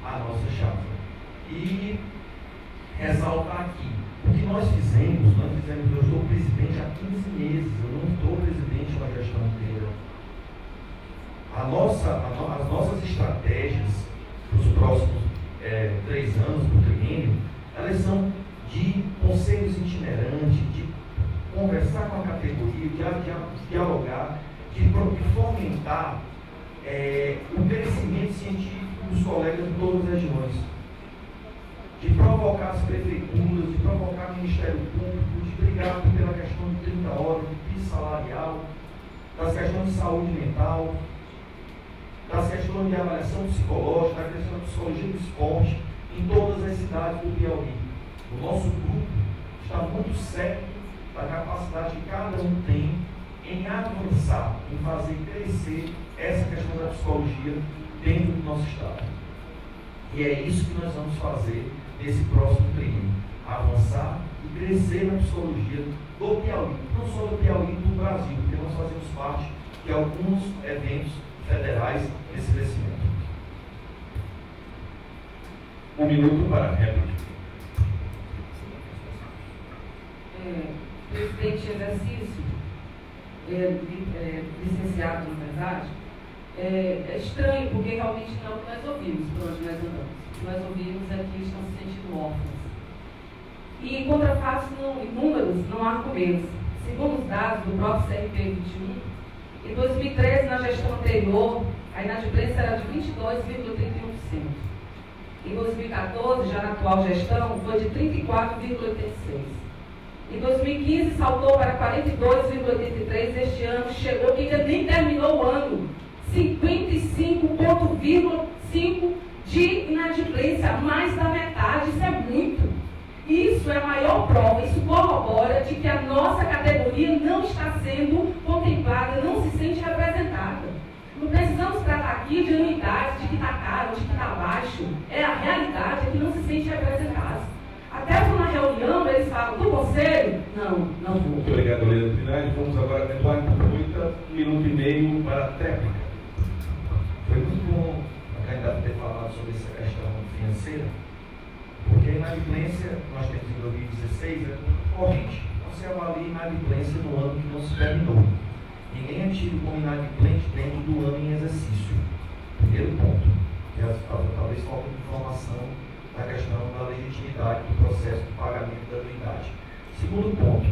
à nossa chapa. E ressaltar aqui, o que nós fizemos, eu estou presidente há 15 meses, eu não estou presidente uma gestão inteira. As nossas estratégias para os próximos 3 anos do triênio, elas são de conselhos itinerantes, de conversar com a categoria, de dialogar, de fomentar o crescimento científico dos colegas de todas as regiões, de provocar as prefeituras, de provocar o Ministério Público, de brigar pela questão de 30 horas, de piso salarial, das questões de saúde mental, das questões de avaliação psicológica, da questão de psicologia do esporte, em todas as cidades do Piauí. O nosso grupo está muito certo da capacidade que cada um tem em avançar, em fazer crescer essa questão da psicologia dentro do nosso estado. E é isso que nós vamos fazer nesse próximo triênio, avançar e crescer na psicologia do Piauí, não só do Piauí, do Brasil, porque nós fazemos parte de alguns eventos federais nesse crescimento. 1 minuto para a réplica. Presidente em exercício, licenciado na verdade, é estranho, porque realmente não é o que nós ouvimos por onde nós andamos. O que nós ouvimos é que estão se sentindo órfãos. E em contrafatos, em números, não há argumentos. Segundo os dados do próprio CRP 21, em 2013, na gestão anterior, a inadimplência era de 22,31%. Em 2014, já na atual gestão, foi de 34,86%. Em 2015, saltou para 42,83%. Este ano, chegou, que ainda nem terminou o ano, 55,5% de inadimplência, mais da metade. Isso é muito. Isso é a maior prova, isso corrobora de que a nossa categoria não está sendo contemplada, não se sente representada. Não precisamos tratar aqui de anuidades, de que está caro, de que está baixo. A realidade é que não se sente representado. Até na reunião eles falam, do conselho? Não vou. Muito obrigado, Leandro Trinidade. Vamos agora a Eduardo Moita, 1 minuto e meio para a tréplica. Foi muito bom a candidata ter falado sobre essa questão financeira, porque a inadimplência, nós temos em 2016, é corrente. Não se avalia inadimplência no ano que não se terminou. Ninguém é tido como inadimplente dentro do ano em exercício. Primeiro ponto. Talvez falta de informação da questão da legitimidade do processo de pagamento da anuidade. Segundo ponto,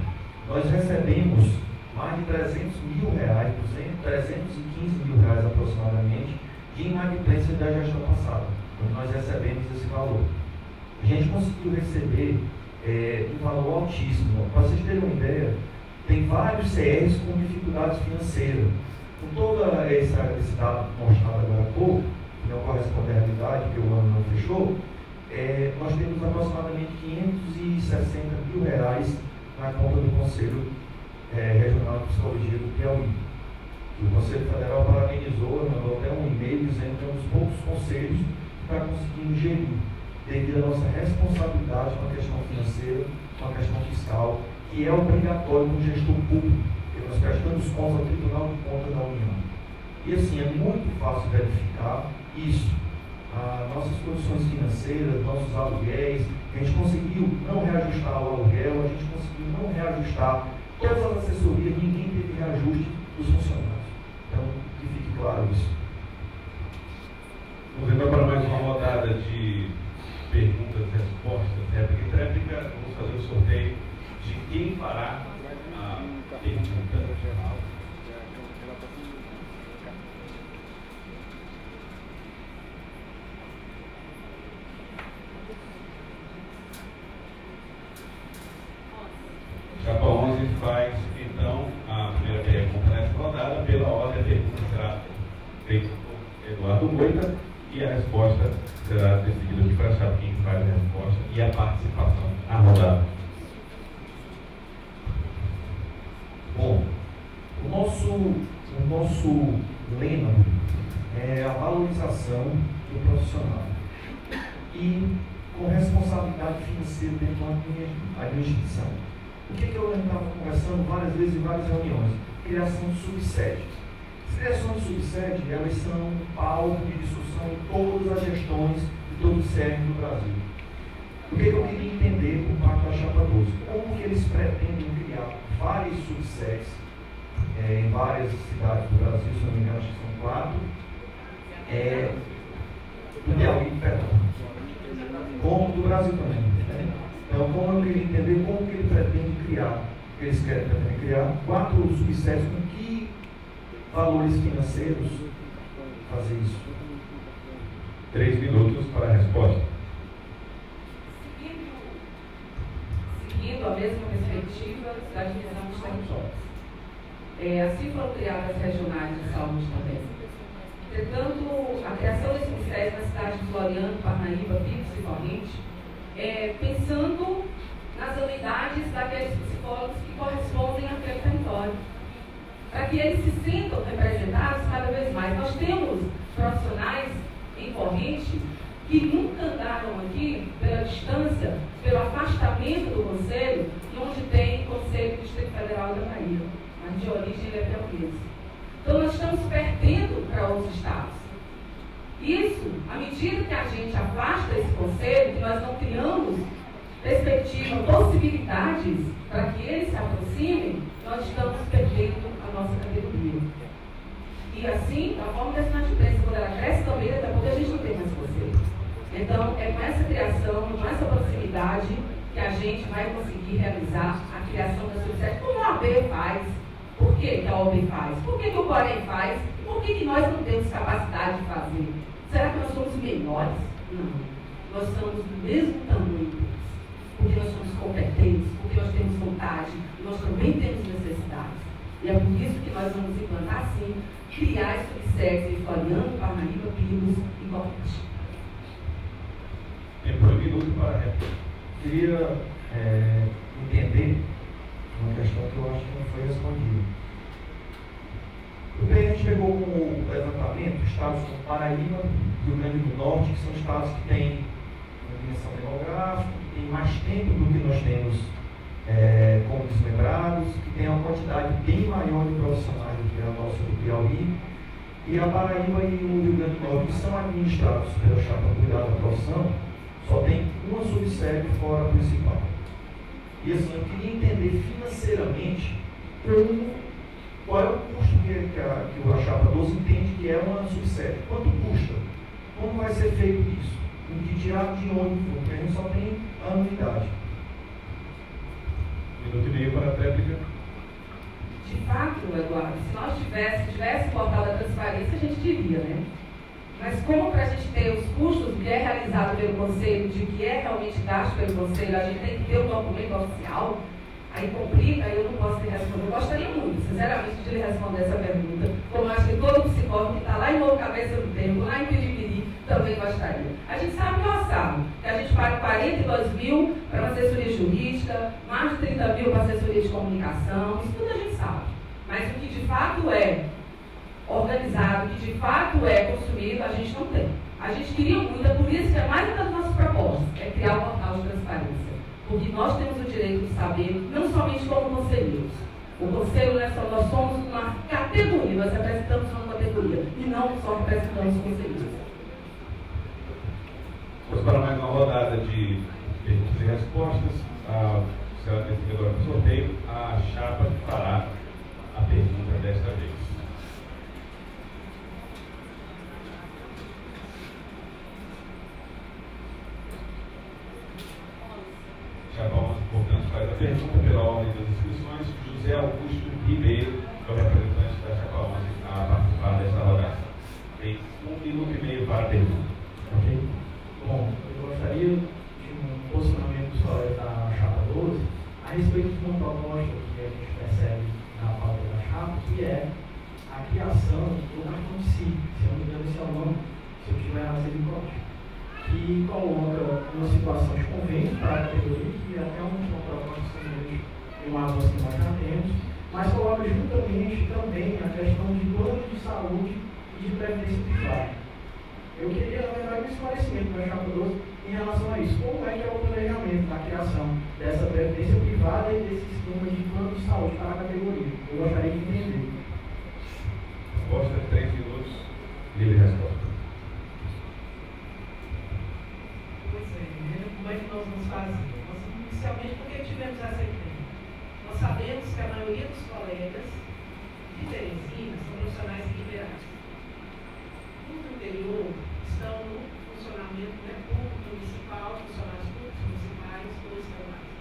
nós recebemos mais de R$300 mil, 315 mil reais aproximadamente, de inadimplência da gestão passada, quando nós recebemos esse valor. A gente conseguiu receber um valor altíssimo. Para vocês terem uma ideia, tem vários CRs com dificuldades financeiras. Com todo esse dado mostrado agora há pouco, que não corresponde à realidade, porque o ano não fechou, nós temos aproximadamente R$560 mil na conta do Conselho Regional de Psicologia do Piauí. O Conselho Federal parabenizou, mandou até um e-mail dizendo que é um dos poucos conselhos que está conseguindo gerir, devido à nossa responsabilidade com a questão financeira, com a questão fiscal, que é obrigatório no gestor público, porque nós prestamos contas ao Tribunal de Contas da União. E assim, é muito fácil verificar isso. Nossas condições financeiras, nossos aluguéis, a gente conseguiu não reajustar o aluguel, a gente conseguiu não reajustar todas as assessorias, ninguém teve reajuste dos funcionários. Então, que fique claro isso. Vamos então para mais uma rodada de perguntas, respostas, réplica e tréplica. Vamos fazer o sorteio de quem fará a pergunta. Chapa 11 faz, então, a primeira pergunta nessa rodada. Pela ordem, a pergunta será feita por Eduardo Moita e a resposta será decidida aqui para a chapa quem faz a resposta e a participação na rodada. Bom, o nosso lema é a valorização do profissional e com responsabilidade financeira dentro da administração. O que eu estava conversando várias vezes em várias reuniões? Criação de subsede. As criações de subsede, elas são palco de discussão em todas as gestões de todo o SERN do Brasil. O que eu queria entender por parte da Chapa 12? Como que eles pretendem criar várias subsedes em várias cidades do Brasil, se não me engano, acho que são 4, do Piauí, perdão, como do Brasil também, né? Então, como eu queria entender como que ele pretende criar, que eles pretendem criar 4 subsedes, com que valores financeiros fazer isso? 3 minutos para a resposta. Seguindo a mesma perspectiva da divisão dos territórios. Assim foram criadas as regionais de saúde também. Entretanto, a criação desse ministério na cidade de Floriano, Parnaíba, Picos e Corrente, pensando nas anuidades daqueles psicólogos que correspondem àquele território, para que eles se sintam representados cada vez mais. Nós temos profissionais em Corrente que nunca andaram aqui pela distância, pelo afastamento do Conselho, e onde tem Conselho do Distrito Federal da Bahia, mas de origem ele é piauiense. Então nós estamos perdendo para outros estados. Isso, à medida que a gente afasta esse Conselho, que nós não criamos perspectiva, possibilidades para que eles se aproximem, nós estamos perdendo a nossa categoria. E assim, da forma que a imprensa, quando ela cresce também, daqui a pouco a gente não tem mais Conselho. Então, é com essa criação, com essa proximidade, que a gente vai conseguir realizar a criação da subsede, como a OAB faz. Por que a OAB faz? Por que o Corém faz? Por que nós não temos capacidade de fazer? Será que nós somos menores? Não. Nós somos do mesmo tamanho, porque nós somos competentes, porque nós temos vontade, e nós também temos necessidades. E é por isso que nós vamos implantar, sim, criar as subsedes em Floriano, Parnaíba, Picos e Corrente. Tempo de minuto para a réplica. Queria entender uma questão que eu acho que não foi respondida. Bem, a gente pegou como levantamento estados como Paraíba e Rio Grande do Norte, que são estados que têm uma dimensão demográfica, que têm mais tempo do que nós temos como desmembrados, que têm uma quantidade bem maior de profissionais do que a nossa do Piauí. E a Paraíba e o Rio Grande do Norte, que são administrados pela Chapa Cuidado da Profissão, só tem uma subsede fora a principal. E assim, eu queria entender financeiramente qual é o custo que a Chapa 12 entende que é uma subsede. Quanto custa? Como vai ser feito isso? Em que tirado de onde for? Porque a gente só tem anuidade. Minuto e meio para a réplica. De fato, Eduardo, se nós tivesse o portal da transparência, a gente diria, né? Mas como para a gente ter os custos do que é realizado pelo Conselho, de que é realmente gasto pelo Conselho, a gente tem que ter um documento oficial, aí complica, aí eu não posso lhe responder. Eu gostaria muito, sinceramente, de lhe responder essa pergunta, como eu acho que todo psicólogo que está lá em Novo Cabeça do Tempo, lá em Piripiri, também gostaria. A gente sabe que nós sabemos que a gente paga 42 mil para assessoria jurídica, mais de 30 mil para assessoria de comunicação, isso tudo a gente sabe. Mas o que de fato é organizado, que de fato é consumido, a gente não tem. A gente queria muito, é por isso que é mais uma das nossas propostas, é criar um portal de transparência. Porque nós temos o direito de saber, não só somente como conselheiros. O conselho, nós somos uma categoria, nós representamos uma categoria e não só representamos conselheiros. Vamos para mais uma rodada de perguntas e respostas. A senhora decididora do sorteio, a chapa fará a pergunta desta vez. Chapa 11, portanto, faz a pergunta pela ordem das inscrições. José Augusto Ribeiro, que é o representante da chapa 11, a participar desta rodada. Tem 1 minuto e meio para a pergunta. Ok? Bom, eu gostaria de um posicionamento dos colegas da chapa 12 a respeito de uma proposta que a gente percebe na pauta da chapa, que é a criação do cartão de si, se eu não me engano esse é o nome, se eu tiver errado ele pode, que coloca uma situação de convênio para a categoria, que é até uma proposta semelhante em uma avanço que nós já temos, mas coloca juntamente também a questão de plano de saúde e de previdência privada. Eu queria, na verdade, um esclarecimento da chapa 12 em relação a isso. Como é que é o planejamento da criação dessa previdência privada e desse sistema de plano de saúde para a categoria? Eu gostaria de entender. Resposta, 3 minutos, livre resposta. Pois é, como é que nós vamos fazer? Nós, inicialmente, por que tivemos essa ideia? Nós sabemos que a maioria dos colegas de Teresina são profissionais liberais. No interior, estão no funcionamento público municipal, funcionários públicos municipais, dois trabalhos.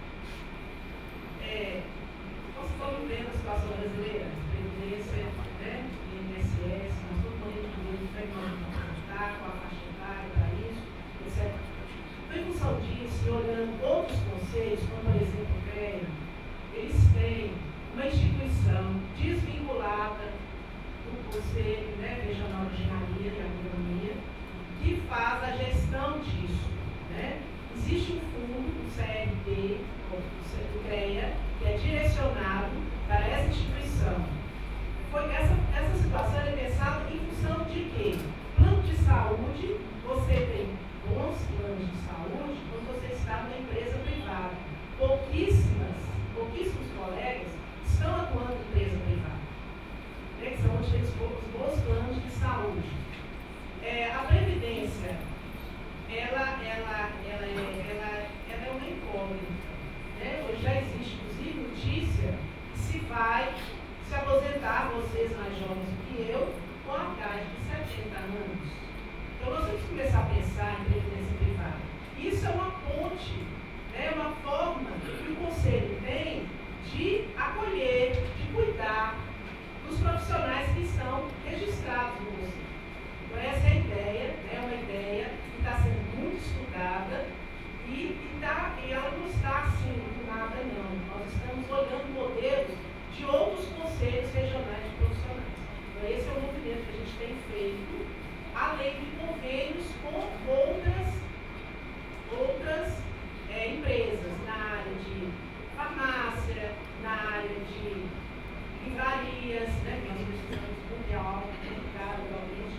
Nós estamos vendo a situação brasileira, previdência, INSS, nós estamos morrendo de medo de como é que nós vamos contar, com a faixa etária para isso, etc. Então, em função disso, e olhando outros conselhos, como por exemplo o CREA, eles têm uma instituição desvinculada do Conselho Regional de Engenharia e Agronomia, que faz a gestão disso. Existe um fundo, o CRD, o CREA, que é direcionado para essa instituição. Essa situação é pensada em função de quê? Plano de saúde, você tem bons planos de saúde quando você está numa empresa privada. Pouquíssimos colegas estão atuando em empresa privada, que são onde tem os bons planos de saúde. A Previdência, ela é uma incógnita. Hoje já existe, inclusive, notícia que se vai se aposentar, vocês mais jovens do que eu, com a idade de 70 anos. Então, nós temos que começar a pensar em previdência privada. Isso é uma ponte, uma forma que o Conselho tem de acolher, de cuidar dos profissionais que estão registrados no Conselho. Então, essa é a ideia, é uma ideia que está sendo muito estudada e ela não está assim do nada, não. Nós estamos olhando modelos de outros conselhos regionais de profissionais. Então, esse é o movimento que a gente tem feito, além de convênios com outras empresas na área de farmácia, na área de livrarias, que nós precisamos mundial, realmente,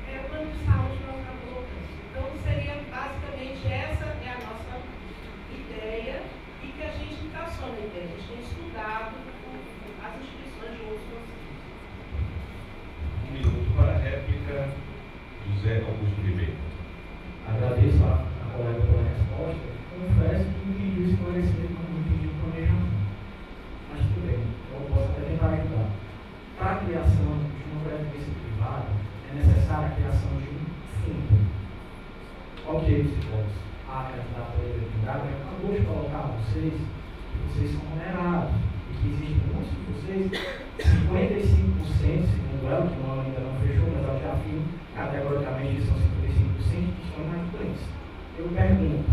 o plano de saúde nós estamos colocando. Então, seria basicamente essa é a nossa ideia e que a gente não está só na ideia, a gente tem estudado as instituições de outros conselhos. 1 minuto para a réplica, José Augusto Ribeiro. Agradeço a colega pela resposta. Confesso que não entendi o esclarecimento, mas não entendi o planejamento. Mas tudo bem, eu posso até tentar ajudar. Para a criação de uma previdência privada, é necessária a criação de um fundo. Ok, psicólogos, a candidata à eletricidade já acabou de colocar a vocês que vocês são onerados e que existem muitos de vocês, 55%, segundo ela, que ainda não fechou, mas ela já afirma, categoricamente são 55% que estão inadimplentes. Eu pergunto,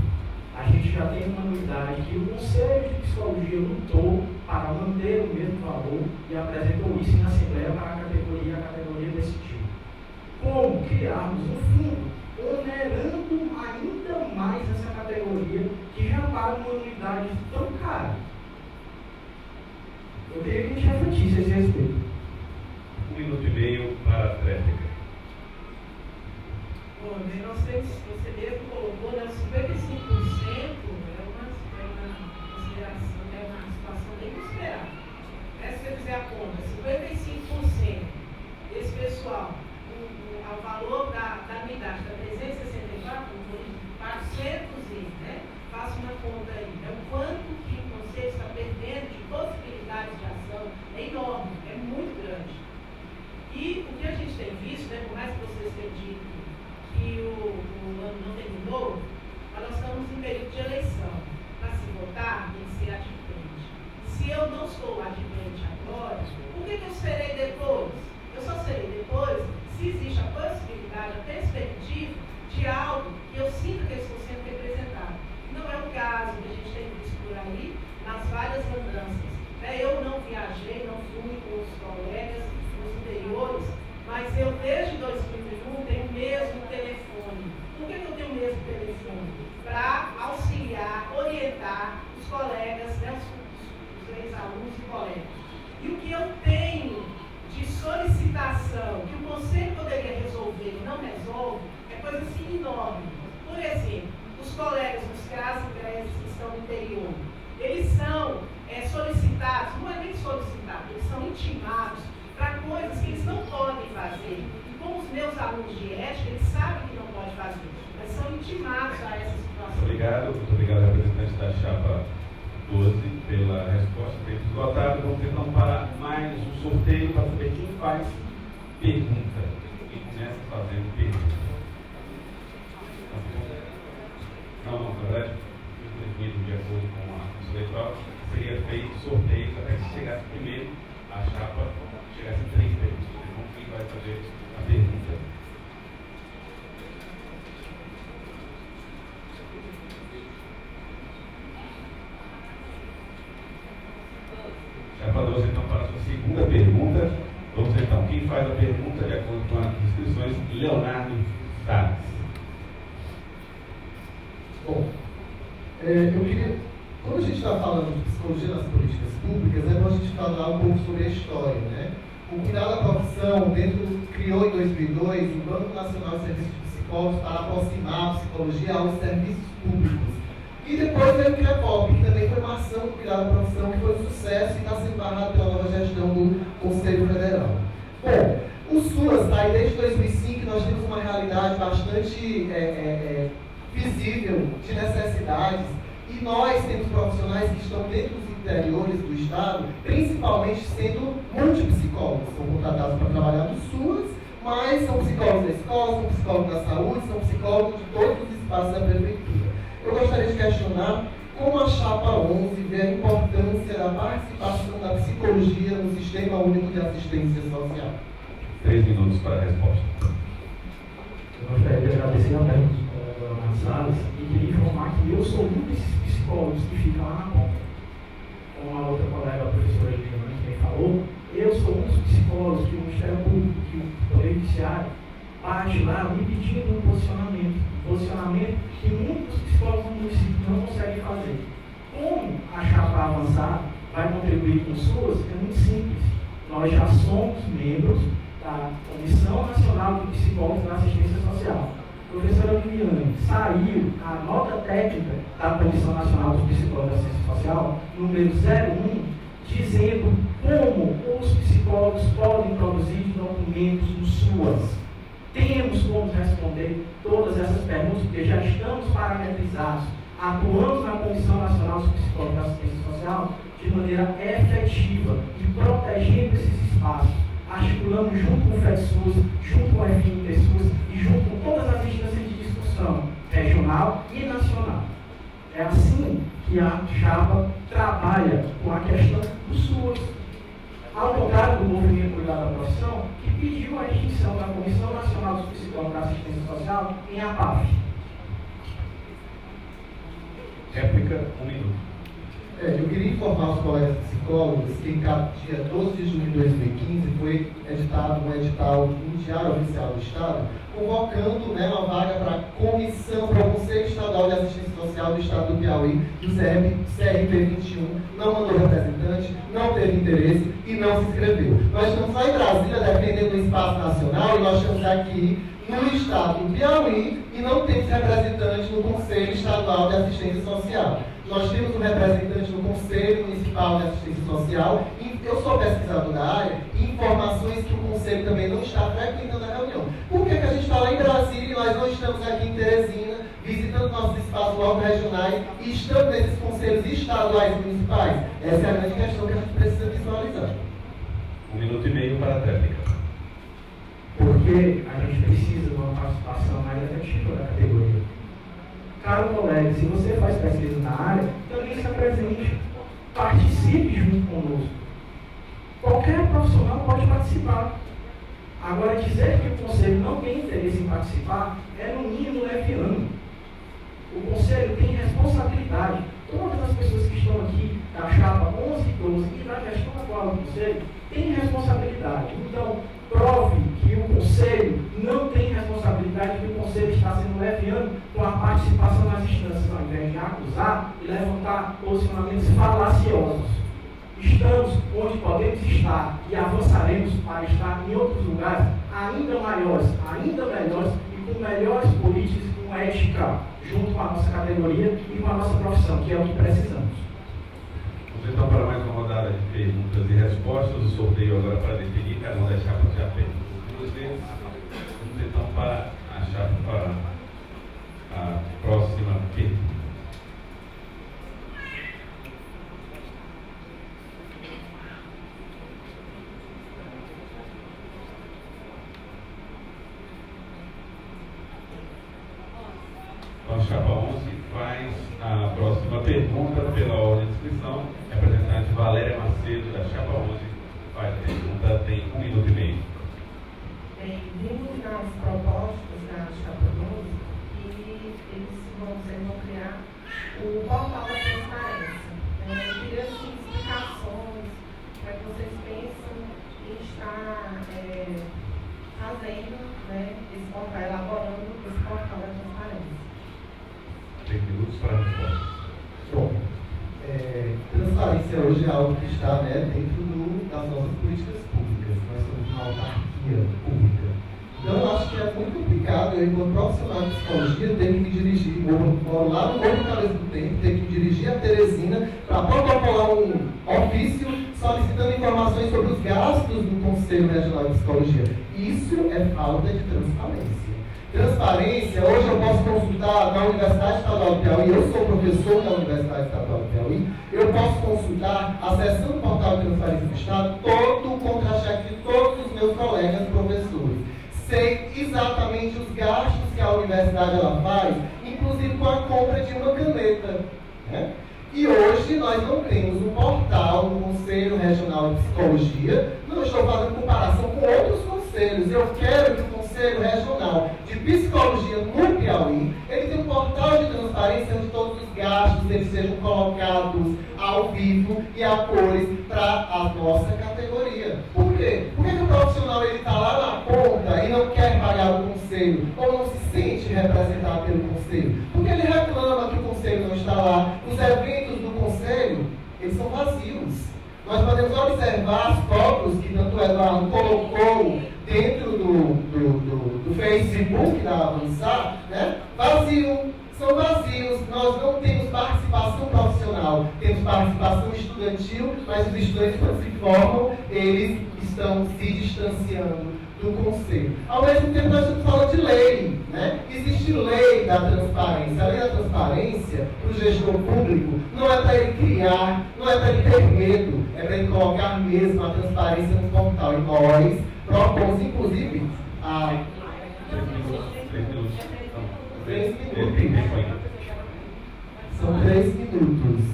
a gente já tem uma anuidade que o Conselho de Psicologia lutou para manter o mesmo valor e apresentou isso em assembleia para a categoria decidiu. Como criarmos um fundo onerando ainda mais essa categoria que já paga uma anuidade tão cara? Eu queria que a gente refletisse a esse respeito. 1 minuto e meio para a réplica. Bom, nós temos, você mesmo colocou, 55% é uma consideração sou adimplente agora, por que eu serei depois? Eu só serei depois se existe a possibilidade, a perspectiva de algo que eu sinta que eu estou sendo representado. Não é o caso que a gente tem visto por aí, nas várias andanças. Eu não viajei, não fui com os colegas nos interiores, mas eu desde 2001 tenho o mesmo telefone. Por que eu tenho o mesmo telefone? Para auxiliar, orientar os colegas, né, os ex-alunos e colegas. E o que eu tenho de solicitação que o conselho poderia resolver e não resolve, é coisa assim enorme. Por exemplo, os colegas dos CRAS e CRES que estão no interior, eles são solicitados, não é nem solicitados, eles são intimados para coisas que eles não podem fazer. E como os meus alunos de ética, eles sabem que não podem fazer, mas são intimados a essa situação. Muito obrigado, representante da chapa 12, pela resposta. Tempo esgotado, vamos tentar parar mais um sorteio para saber quem faz pergunta. Quem começa fazendo pergunta. Não, na verdade, de acordo com a Constituição Eleitoral, seria feito sorteio até que chegasse primeiro a chapa, chegasse 3 perguntas. Então, quem vai fazer a pergunta? Chapa 12, então, para a sua segunda pergunta. Vamos então, quem faz a pergunta, de acordo com as inscrições, Leonardo Salles. Bom, eu queria, quando a gente está falando de psicologia nas políticas públicas, é bom a gente falar um pouco sobre a história, né? O Cuidado da Profissão criou em 2002 o Banco Nacional de Serviços de Psicólogos para aproximar a psicologia aos serviços públicos. E depois veio o CREPOP, que também foi uma ação do Cuidado da Profissão, que foi um sucesso e está sendo barrado pela nova gestão do Conselho Federal. Bom, o SUAS está aí desde 2005, nós temos uma realidade bastante visível de necessidades, e nós temos profissionais que estão dentro dos interiores do Estado, principalmente sendo multipsicólogos, são contratados para trabalhar no SUAS, mas são psicólogos da escola, são psicólogos da saúde, são psicólogos de todos os espaços da prefeitura. Eu gostaria de questionar como a Chapa 11 vê a importância da participação da psicologia no Sistema Único de Assistência Social. 3 minutos para a resposta. Eu gostaria de agradecer a pergunta Leonardo Salles e queria informar que eu sou um desses psicólogos que ficam lá na ponta. Como a outra colega, a professora Liliane, também falou, eu sou um dos psicólogos que o Ministério Público, que o Poder Judiciário, bate lá me pedindo um posicionamento que muitos psicólogos no município não conseguem fazer. Como a chapa avançar vai contribuir com o SUAS é muito simples. Nós já somos membros da Comissão Nacional de Psicólogos da Assistência Social. Professora Liliane, saiu a nota técnica da Comissão Nacional dos Psicólogos da Assistência Social, número 01, dizendo como os psicólogos podem produzir documentos no SUAS. Temos como responder todas essas perguntas, porque já estamos parametrizados, atuamos na Comissão Nacional dos Psicólogos da Assistência Social de maneira efetiva e protegendo esses espaços. Articulamos junto com o FEDSUS, junto com o FNPSUS e junto com todas as instâncias de discussão regional e nacional. É assim que a chapa trabalha com a questão do SUAS. Ao contrário do movimento Cuidado da Profissão, que pediu a extinção da Comissão Nacional dos Psicólogos da Assistência Social em APAF. Réplica, 1 minuto. Eu queria informar os colegas psicólogos que em dia 12 de junho de 2015 foi editado um edital no Diário Oficial do Estado, convocando uma vaga para a comissão, para o Conselho Estadual de Assistência Social do Estado do Piauí, e o CRP 21 não mandou representante, não teve interesse e não se inscreveu. Nós estamos lá em Brasília defendendo o espaço nacional e nós estamos aqui no Estado do Piauí e não temos representante no Conselho Estadual de Assistência Social. Nós temos um representante no Conselho Municipal de Assistência Social, e eu sou pesquisador da área, e informações que o Conselho também não está frequentando a reunião. Por que a gente está lá em Brasília e nós não estamos aqui em Teresina, visitando nossos espaços logo regionais e estamos nesses conselhos estaduais e municipais? Essa é a grande questão que a gente precisa visualizar. 1 minuto e meio para a réplica. Porque a gente precisa de uma participação mais efetiva da categoria. Caro colega, se você faz pesquisa na área, também se apresente. participe junto conosco. Qualquer profissional pode participar. Agora, dizer que o Conselho não tem interesse em participar é, no mínimo, leviano. O Conselho tem responsabilidade. Todas as pessoas que estão aqui, da chapa 11 e 12 e da gestão atual do Conselho, têm responsabilidade. Então, prove que o Conselho não tem responsabilidade, que o Conselho está sendo leviano com a participação nas instâncias, ao invés de acusar e levantar posicionamentos falaciosos. Estamos onde podemos estar e avançaremos para estar em outros lugares ainda maiores, ainda melhores e com melhores políticas e com ética, junto com a nossa categoria e com a nossa profissão, que é o que precisamos. Vamos então para mais uma rodada de perguntas e respostas. O sorteio agora para definir, cada um das chapas já perguntou 2 vezes. Vamos então para a chapa para a próxima pergunta. Então, a chapa 11 faz a próxima pergunta pela ordem de inscrição. Representante Valéria Macedo, da chapa 11, faz a pergunta, tem 1 minuto e meio. Bem, vimos nas propostas da chapa 11 que eles vão criar o portal da transparência. Eu queria assim, explicações para que vocês pensam em estar fazendo, né, esse portal, elaborando esse portal da transparência. 3 minutos para a resposta. Bom, transparência hoje é algo que está, né, dentro das nossas políticas públicas. Nós somos uma autarquia pública. Então, eu acho que é muito complicado eu, enquanto profissional de psicologia, ter que me dirigir, moro lá no Morro Caldas do Tempo, ter que me dirigir a Teresina para protocolar um ofício solicitando informações sobre os gastos do Conselho Regional de Psicologia. Isso é falta de transparência. Transparência, hoje eu posso consultar na Universidade Estadual do Piauí, eu sou professor da Universidade Estadual do Piauí, eu posso consultar, acessando o portal de transparência do Estado, todo o contra-cheque de todos os meus colegas professores. Sei exatamente os gastos que a universidade ela faz, inclusive com a compra de uma caneta, né? E hoje nós não temos um portal do Conselho Regional de Psicologia, não estou fazendo comparação com outros conselhos, eu quero que o Conselho Regional de Psicologia no Piauí, ele tem um portal de transparência onde todos os gastos eles sejam colocados ao vivo e a cores para a nossa categoria. Por quê? Por que o profissional está lá na ponta e não quer pagar o conselho ou não se sente representado pelo conselho? Porque ele reclama que o conselho não está lá. Os eventos do conselho, eles são vazios. Nós podemos observar as fotos que tanto o Eduardo colocou dentro do Facebook da Avançar, né? São vazios. Nós não temos participação profissional, temos participação estudantil, mas os estudantes, quando se formam, eles estão se distanciando do conselho. Ao mesmo tempo, nós estamos falando de lei, né? Existe lei da transparência. A lei da transparência, para o gestor público, não é para ele criar, não é para ele ter medo, é para ele colocar mesmo a transparência no portal. E nós propomos, inclusive, a... 3 minutos. 3 minutos. São 3 minutos.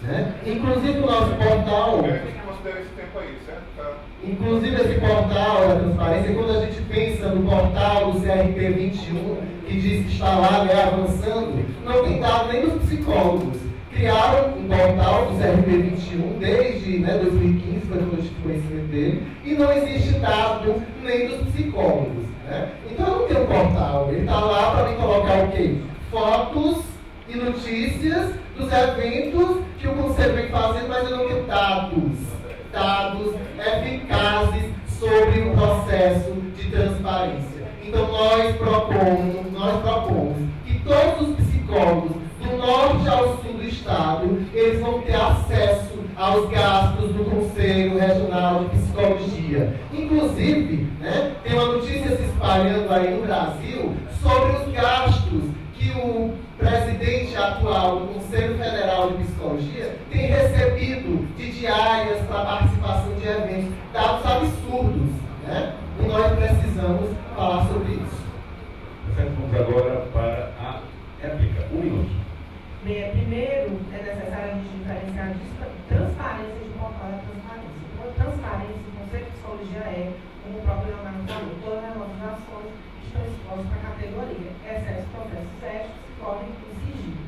Né? Inclusive o nosso portal. Considera esse tempo aí, certo? Inclusive esse portal da transparência, quando a gente pensa no portal do CRP 21, que diz que está lá, né, avançando, não tem dado nem dos psicólogos. Criaram um portal do CRP 21 desde 2015, foi quando eu tive conhecimento dele, e não existe dado nem dos psicólogos. Né? Então eu não tenho um portal, ele está lá para me colocar o quê? Fotos e notícias dos eventos que o Conselho vem fazendo, mas eu não tenho dados eficazes sobre o processo de transparência. Então nós propomos que todos os psicólogos do norte ao sul do estado, eles vão ter acesso aos gastos do Conselho Regional de Psicologia. Inclusive, né, tem uma notícia se espalhando aí no Brasil sobre os gastos que o presidente atual do Conselho Federal de Psicologia tem recebido de diárias para participação de eventos, dados absurdos, né? E nós precisamos falar sobre isso. Vamos agora para a réplica. 1 minuto. Bem, primeiro é necessário a gente diferenciar transparência como o próprio Leonardo falou, todas as nossas ações estão expostas para a categoria, exceto processos éticos que podem exigir.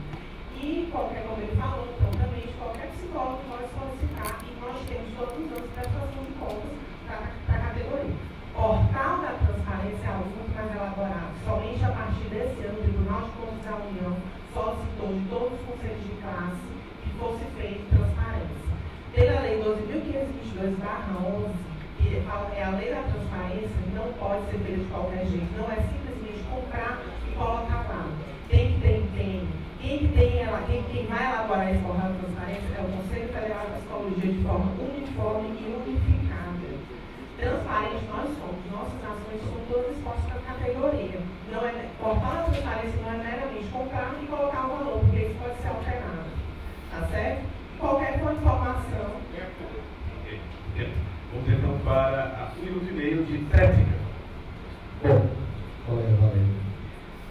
E, como ele falou, prontamente, qualquer psicólogo pode solicitar, e nós temos todos os anos prestação de contas para a categoria. Portal da Transparência é algo muito mais elaborado. Somente a partir desse ano, o Tribunal de Contas da União solicitou de todos os conselhos de classe que fosse feita transparência. Pela Lei 12.522/11, que é a Lei da Transparência, não pode ser feita de qualquer jeito. Não é simplesmente comprar e colocar lá. Tem que ter empenho. Quem vai elaborar esse portal de transparência é o Conselho Federal de Psicologia de forma uniforme e unificada. Transparente nós somos, nossas ações são todas expostas para a categoria. Não é, portal da transparência não é meramente comprar e colocar o valor, porque isso pode ser alterado. Tá certo? Qualquer informação. Vamos então para 1 minuto e meio de técnica. Bom, colega Valério,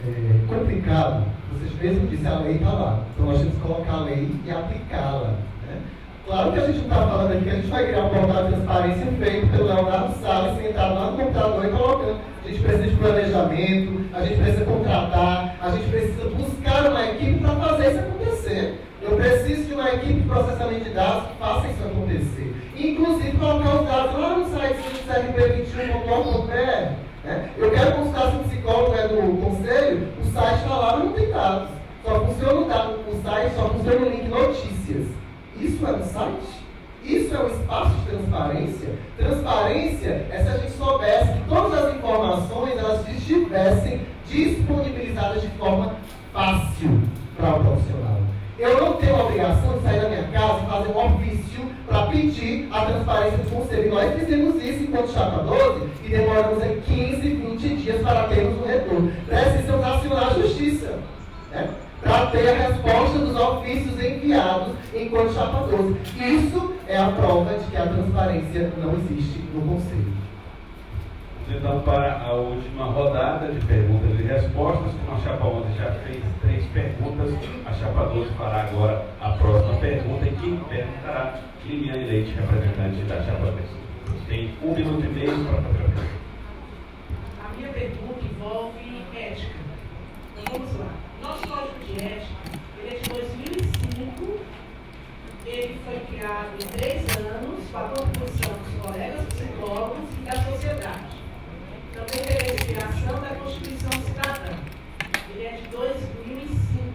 é complicado, vocês mesmos disseram, a lei está lá, então nós temos que colocar a lei e aplicá-la. Né? Claro que a gente não está falando aqui que a gente vai criar um portal de transparência feito pelo Leonardo Salles, sentado lá no computador e colocando. A gente precisa de planejamento, a gente precisa contratar, a gente precisa buscar uma equipe para fazer isso acontecer. Eu preciso de uma equipe de processamento de dados que faça isso acontecer. Inclusive colocar os dados lá no site do CRP21.com.br. Né? Eu quero consultar se o psicólogo é do conselho, o site está lá, mas não tem dados. Só funciona o site, só funciona o link notícias. Isso é um site? Isso é um espaço de transparência? Transparência é se a gente soubesse que todas as informações elas estivessem disponibilizadas de forma fácil para o profissional. Eu não tenho a obrigação de sair da minha casa e fazer um ofício para pedir a transparência do conselho. E nós fizemos isso enquanto Chapa 12 e demoramos 15, 20 dias para termos um retorno. Precisamos acionar a justiça, né? Para ter a resposta dos ofícios enviados enquanto Chapa 12. Isso é a prova de que a transparência não existe no conselho. Então, para a última rodada de perguntas e respostas, como a Chapa 11 já fez 3 perguntas, a Chapa 12 fará agora a próxima pergunta e quem perguntará, Liliane Leite, representante da Chapa 10. Tem 1 minuto e meio para fazer a pergunta. A minha pergunta envolve ética. Vamos lá. Nosso Código de Ética, ele é de 2005, ele foi criado em 3 anos com a contribuição dos colegas psicólogos e da sociedade. Também teve a inspiração da Constituição Cidadã. Ele é de 2005.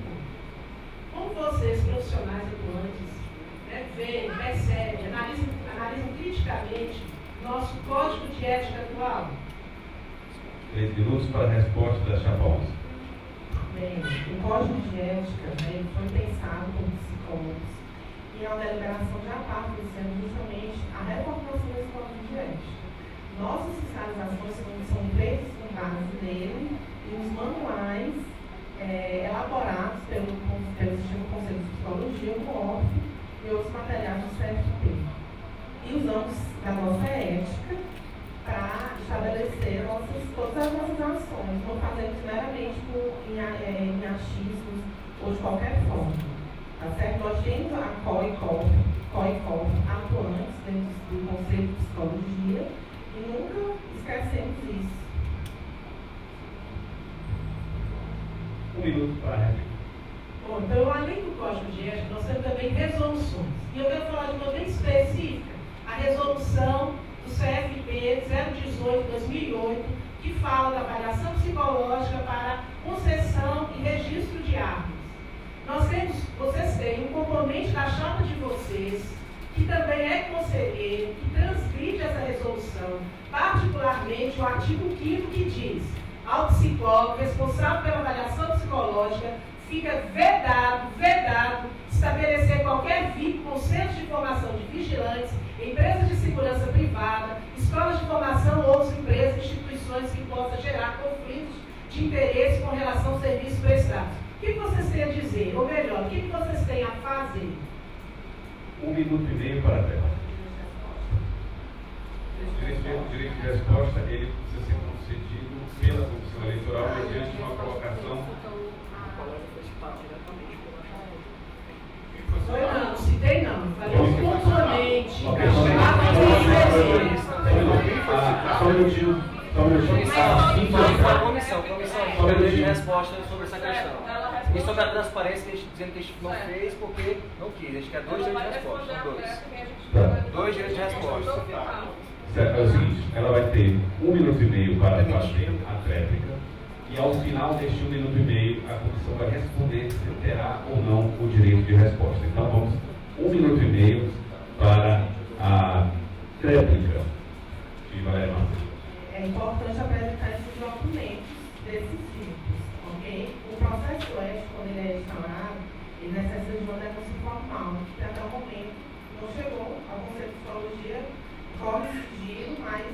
Como vocês, profissionais atuantes, né, veem, percebem, analisam criticamente nosso Código de Ética atual? 3 minutos para a resposta da Chapa 11. Bem, o Código de Ética, né, foi pensado por psicólogos e a deliberação já está pensando justamente a reformulação desse Código de Ética. Nossas fiscalizações são feitas com base nele e os manuais elaborados pelo Sistema Conselho de Psicologia, o ORF e outros materiais do CFP. E usamos da nossa ética para estabelecer todas as nossas ações. Não fazemos meramente em achismos ou de qualquer forma. Tá certo? Nós temos a COICOF atuantes dentro do Conselho de Psicologia e nunca esquecemos isso. 1 minuto para a réplica. Bom, então, além do Código de Ética, nós temos também resoluções. E eu quero falar de uma bem específica, a resolução do CFP 018/2008, que fala da avaliação psicológica para concessão e registro de armas. Vocês têm um componente da chapa de vocês, que também é conselheiro, que transgride essa resolução, particularmente o artigo 5º que diz: ao psicólogo responsável pela avaliação psicológica fica vedado estabelecer qualquer vínculo com centros de formação de vigilantes, empresas de segurança privada, escolas de formação ou outras empresas e instituições que possam gerar conflitos de interesse com relação aos serviços prestados. O que vocês têm a dizer? Ou melhor, o que vocês têm a fazer? 1 minuto e meio para a tela. O direito de resposta ele precisa ser concedido pela Comissão Eleitoral mediante uma colocação. Não citei não. Falei pontualmente. Só um minutinho. Comissão, sobre o direito de resposta sobre essa questão. E sobre a transparência, que a gente dizendo que a gente não fez porque não quis. A gente quer 2 direitos de resposta, são 2. 2 direitos de resposta. Certo, é o seguinte, ela vai ter 1 minuto e meio para fazer a réplica e ao final deste 1 minuto e meio a comissão vai responder se terá ou não o direito de resposta. Então vamos 1 minuto e meio para a réplica de Valéria Macedo. É importante apresentar esses documentos desses tipos, ok? O processo ético, quando ele é instaurado, ele necessita de uma denúncia formal, que até o momento não chegou ao Conselho de Psicologia, corre sigilo, mas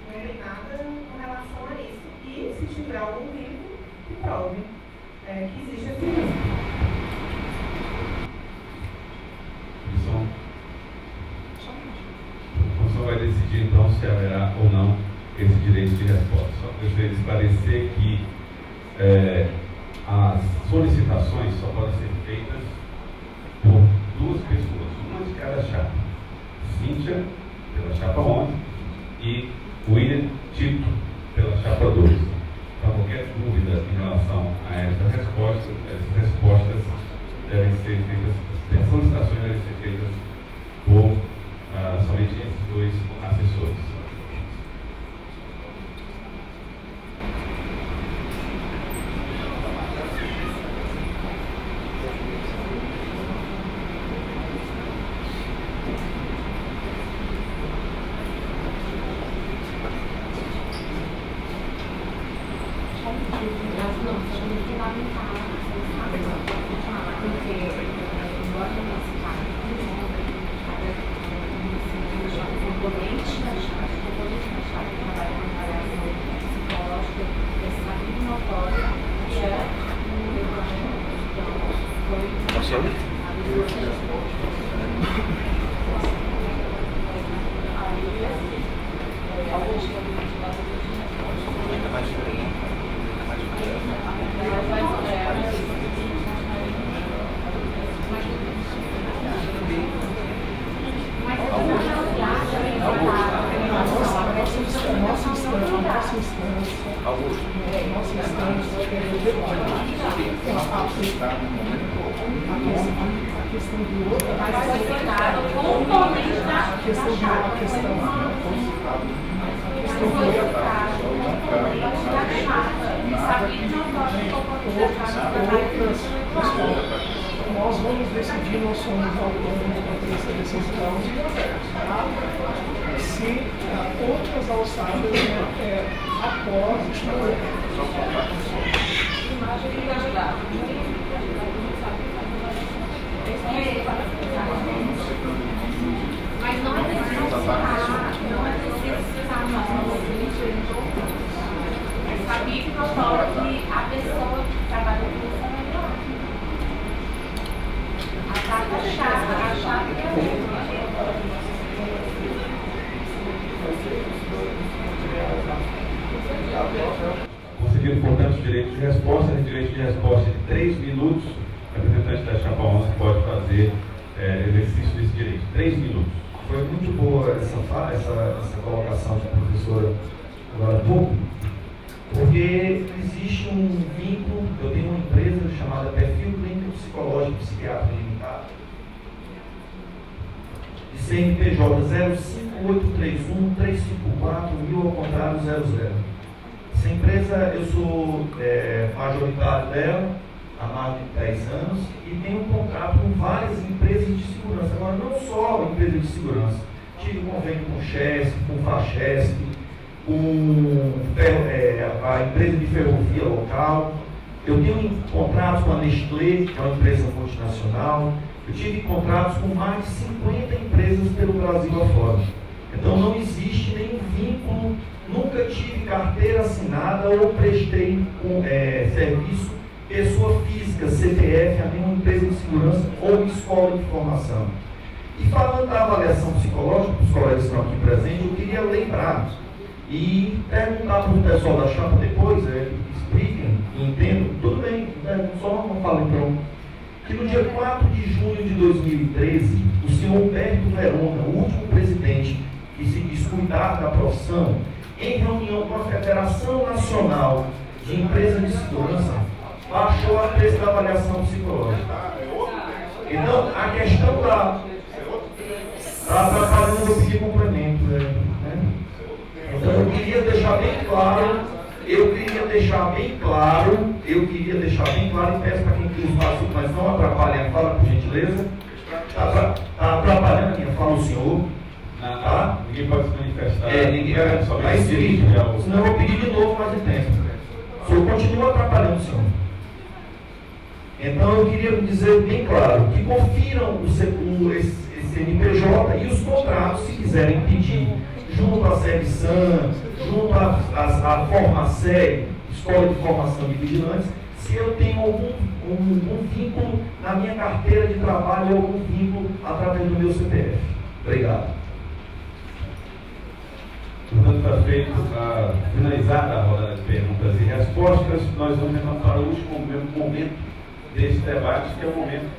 não tem nada com relação a isso. E se tiver algum vínculo, que prove que existe esse risco. A comissão vai decidir então se haverá ou não esse direito de resposta. Só gostaria de esclarecer que as solicitações só podem ser feitas por 2 pessoas, uma de cada chapa. Cíntia, pela chapa 11, e William Tito, pela chapa 2. Então, qualquer dúvida em relação a essa resposta, essas respostas devem ser feitas, as solicitações devem ser feitas por somente esses 2 assessores. Nós vamos decidir, nós somos autônomos para ter essa decisão, se outras alçadas após mas não é preciso citar sabia que notório que a pessoa que trabalhou com isso é melhor. A chave é a mesma. Conseguindo, portanto, o direito de resposta. O direito de resposta de 3 minutos. O representante da chapa 11 pode fazer exercício desse direito. 3 minutos. Foi muito boa essa colocação da professora agora há pouco, porque existe um vínculo. Eu tenho uma empresa chamada Perfil Clínico Psicológico Psiquiatra Limitado, de CNPJ 05831-354-1000 ao contrário 00. Essa empresa, eu sou majoritário dela há mais de 10 anos e tenho um contrato com várias empresas de segurança. Agora, não só empresas de segurança, tive convênio com o Chesf, com o Fachesf, com a empresa de ferrovia local. Eu tenho contratos com a Nestlé, que é uma empresa multinacional. Eu tive contratos com mais de 50 empresas pelo Brasil afora. Então não existe nenhum vínculo, nunca tive carteira assinada ou prestei serviço, pessoa física, CPF, a nenhuma empresa de segurança ou escola de formação. E falando da avaliação psicológica, os colegas que estão aqui presentes, eu queria lembrar e perguntar para o pessoal da chapa depois, expliquem e entendam, tudo bem, só não falem pronto, que no dia 4 de junho de 2013, o senhor Humberto Verona, o último presidente que se diz cuidar da profissão, em reunião com a Federação Nacional de Empresas de Segurança, baixou a preço da avaliação psicológica. Então, a questão está atrapalhando o pedir complemento. Né? Então, eu queria deixar bem claro, e peço para quem quis falar, mas não atrapalhem a fala, por gentileza. Está atrapalhando a minha fala, o senhor. Tá? Ninguém pode se manifestar. Ninguém vai escrito. Senão eu vou pedir de novo mais tempo. O senhor continua atrapalhando o senhor. Então eu queria dizer bem claro que confiram esse CNPJ e os contratos, se quiserem pedir, junto à SEBSAN, junto à Formaceg, Escola de Formação de Vigilantes, se eu tenho algum vínculo na minha carteira de trabalho, algum vínculo através do meu CPF. Obrigado. Portanto, está feito finalizada a rodada de perguntas e respostas. Nós vamos então para o último momento desse debate, que é o momento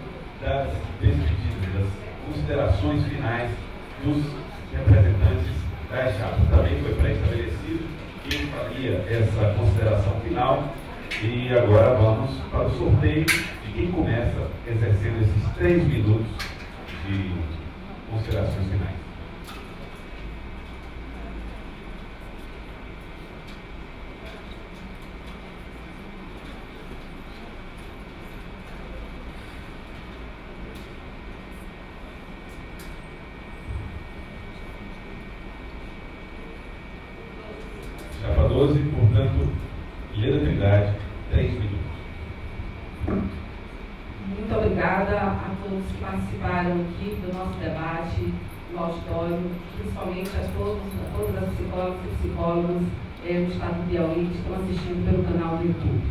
das despedidas, das considerações finais dos representantes das chapas. Também foi pré-estabelecido quem faria essa consideração final. E agora vamos para o sorteio de quem começa exercendo esses 3 minutos de considerações finais. Chapa 12, portanto, Leda Trindade, 3 minutos. Muito obrigada a todos que participaram aqui do nosso debate, no auditório, principalmente a todas as psicólogas e psicólogos do estado do Piauí que estão assistindo pelo canal do YouTube.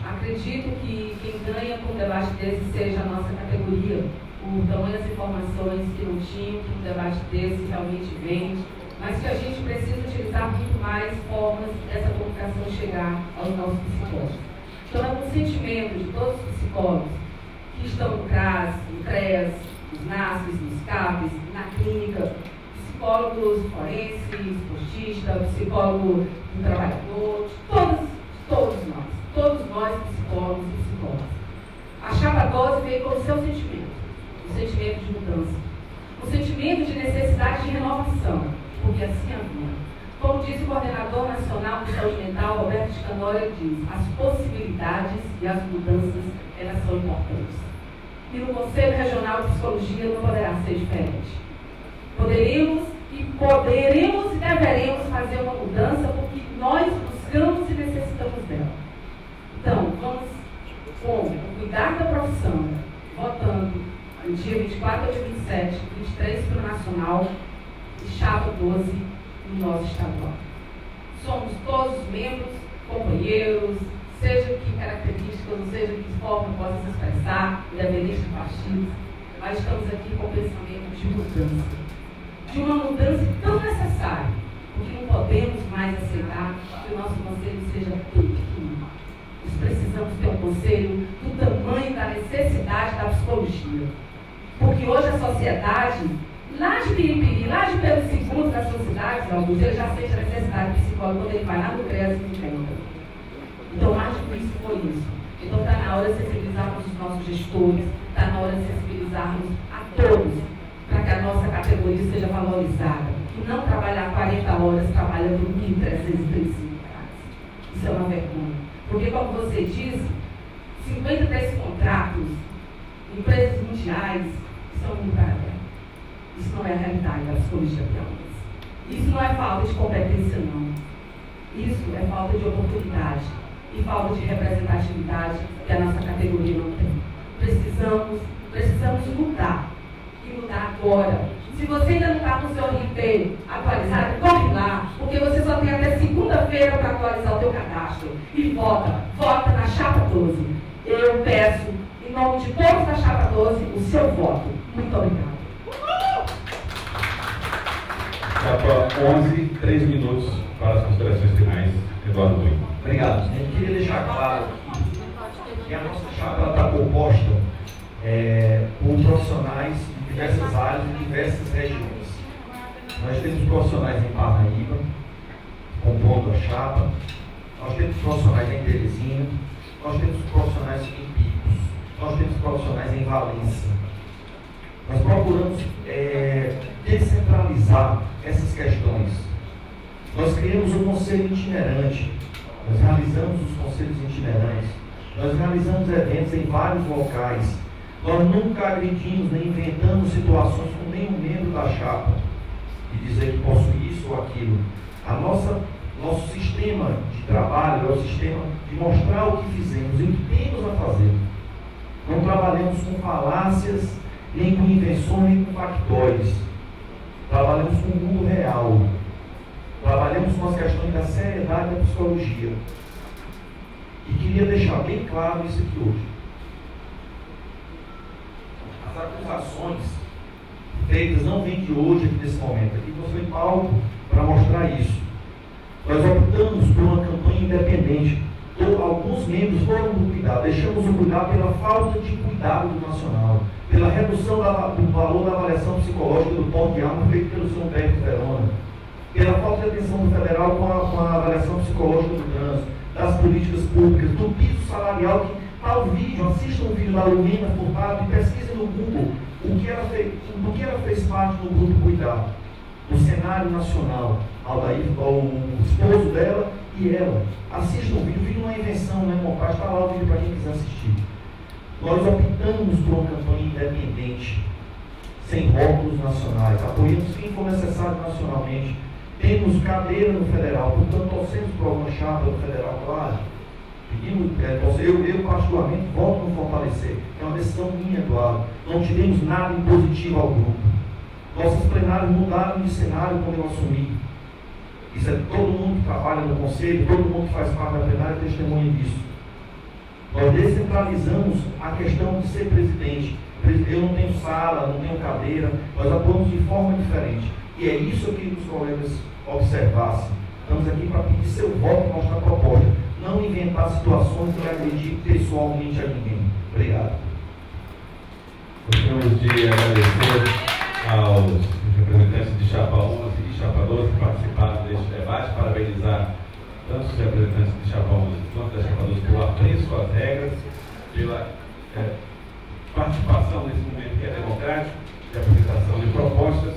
Acredito que quem ganha com um debate desse seja a nossa categoria, por tamanhas informações que não tinham, que um debate desse realmente vem, mas que a gente precisa utilizar muito mais formas dessa comunicação chegar aos nossos psicólogos. Então, é um sentimento de todos os psicólogos que estão no CRAS, no CREAS, nos NASPs, nos CAPs, na clínica, psicólogos forenses, esportistas, psicólogo do trabalhador, todos nós psicólogos e psicólogas. A chapa 12 veio com o seu sentimento, o sentimento de mudança, o sentimento de necessidade de renovação, porque assim havia. Como disse o coordenador nacional de saúde mental, Roberto Scandora, ele diz: as possibilidades e as mudanças, elas são importantes. E no Conselho Regional de Psicologia não poderá ser diferente. Poderemos e deveremos fazer uma mudança porque nós buscamos e necessitamos dela. Então, vamos, com o cuidado da profissão, votando no dia 24 de 27, 23 para o Nacional e chapa 12 no nosso estadual. Somos todos membros, companheiros, seja que características, ou seja que forma possa se expressar, independente de partidos, mas estamos aqui com o pensamento de mudança. De uma mudança tão necessária, porque não podemos mais aceitar que o nosso conselho seja tão pequeno. Nós precisamos ter um conselho do tamanho da necessidade da psicologia. Porque hoje a sociedade, lá de Piripiri, lá de Pedro II das suas cidades, ele já sente a necessidade do psicólogo quando ele vai lá no CREAS e enfrenta. Então, mais difícil foi isso. Então, está na hora de sensibilizarmos os nossos gestores, está na hora de sensibilizarmos a todos, para que a nossa categoria seja valorizada. E não trabalhar 40 horas trabalhando 1.335 horas. Isso é uma vergonha. Porque, como você disse, 53 contratos, empresas mundiais, são muito paralelos. Isso não é a realidade da psicologia piauiense. Isso não é falta de competência, não. Isso é falta de oportunidade e falta de representatividade que a nossa categoria não tem. Precisamos mudar. E mudar agora. Se você ainda não está com o seu RP atualizado, corre lá, porque você só tem até segunda-feira para atualizar o teu cadastro. E vota na chapa 12. Eu peço, em nome de todos da chapa 12, o seu voto. Muito obrigada. Chapa 11, 3 minutos para as considerações finais. Eduardo Duim. Obrigado. Eu queria deixar claro que a nossa chapa está composta por profissionais de diversas áreas e diversas regiões. Nós temos profissionais em Parnaíba, compondo a chapa, nós temos profissionais em Teresina, nós temos profissionais em Picos, nós temos profissionais em Valença. Nós procuramos descentralizar essas questões. Nós criamos um conselho itinerante, nós realizamos os conselhos itinerantes, nós realizamos eventos em vários locais. Nós nunca agredimos nem inventamos situações com nenhum membro da chapa e dizer que possui isso ou aquilo. Nosso sistema de trabalho é o sistema de mostrar o que fizemos e o que temos a fazer. Não trabalhamos com falácias, nem com invenções, nem com factóides. Trabalhamos com o mundo real. Trabalhamos com as questões da seriedade da psicologia. E queria deixar bem claro isso aqui hoje. As acusações feitas não vêm de hoje, aqui nesse momento. Aqui nós foi palco para mostrar isso. Nós optamos por uma campanha independente. Alguns membros foram do cuidado. Deixamos o cuidado pela falta de cuidado do nacional, pela redução do valor da avaliação psicológica do porte de arma feito pelo Sr. Humberto Verona, pela falta de atenção do federal com a avaliação psicológica do trânsito, das políticas públicas, do piso salarial, que está o vídeo, assista um vídeo da Lumina Furtado e pesquise no Google do que ela fez parte do grupo Cuidado, do cenário nacional, o esposo dela e ela. Assista o vídeo não é invenção, não é montagem, está lá o vídeo para quem quiser assistir. Nós optamos por uma campanha independente, sem rótulos nacionais, apoiamos quem for necessário nacionalmente. Temos cadeira no federal, portanto, torcemos por uma chapa no federal, claro. Eu particularmente voto no fortalecer, é uma decisão minha, Eduardo. Não tivemos nada impositivo ao grupo. Nossas plenárias mudaram de cenário quando eu assumi. Isso é todo mundo que trabalha no conselho, todo mundo que faz parte da plenária testemunha disso. Nós descentralizamos a questão de ser presidente. Eu não tenho sala, não tenho cadeira, nós atuamos de forma diferente. E é isso que os colegas observassem. Estamos aqui para pedir seu voto e mostrar a proposta. Não inventar situações e agredir pessoalmente a ninguém. Obrigado. Gostaríamos de agradecer aos representantes de Chapa 11 e Chapa 12 que participaram deste debate, parabenizar tanto os representantes de Chapa 11 quanto da Chapa 12 pelo apreço às regras, pela participação nesse momento que é democrático, de apresentação de propostas.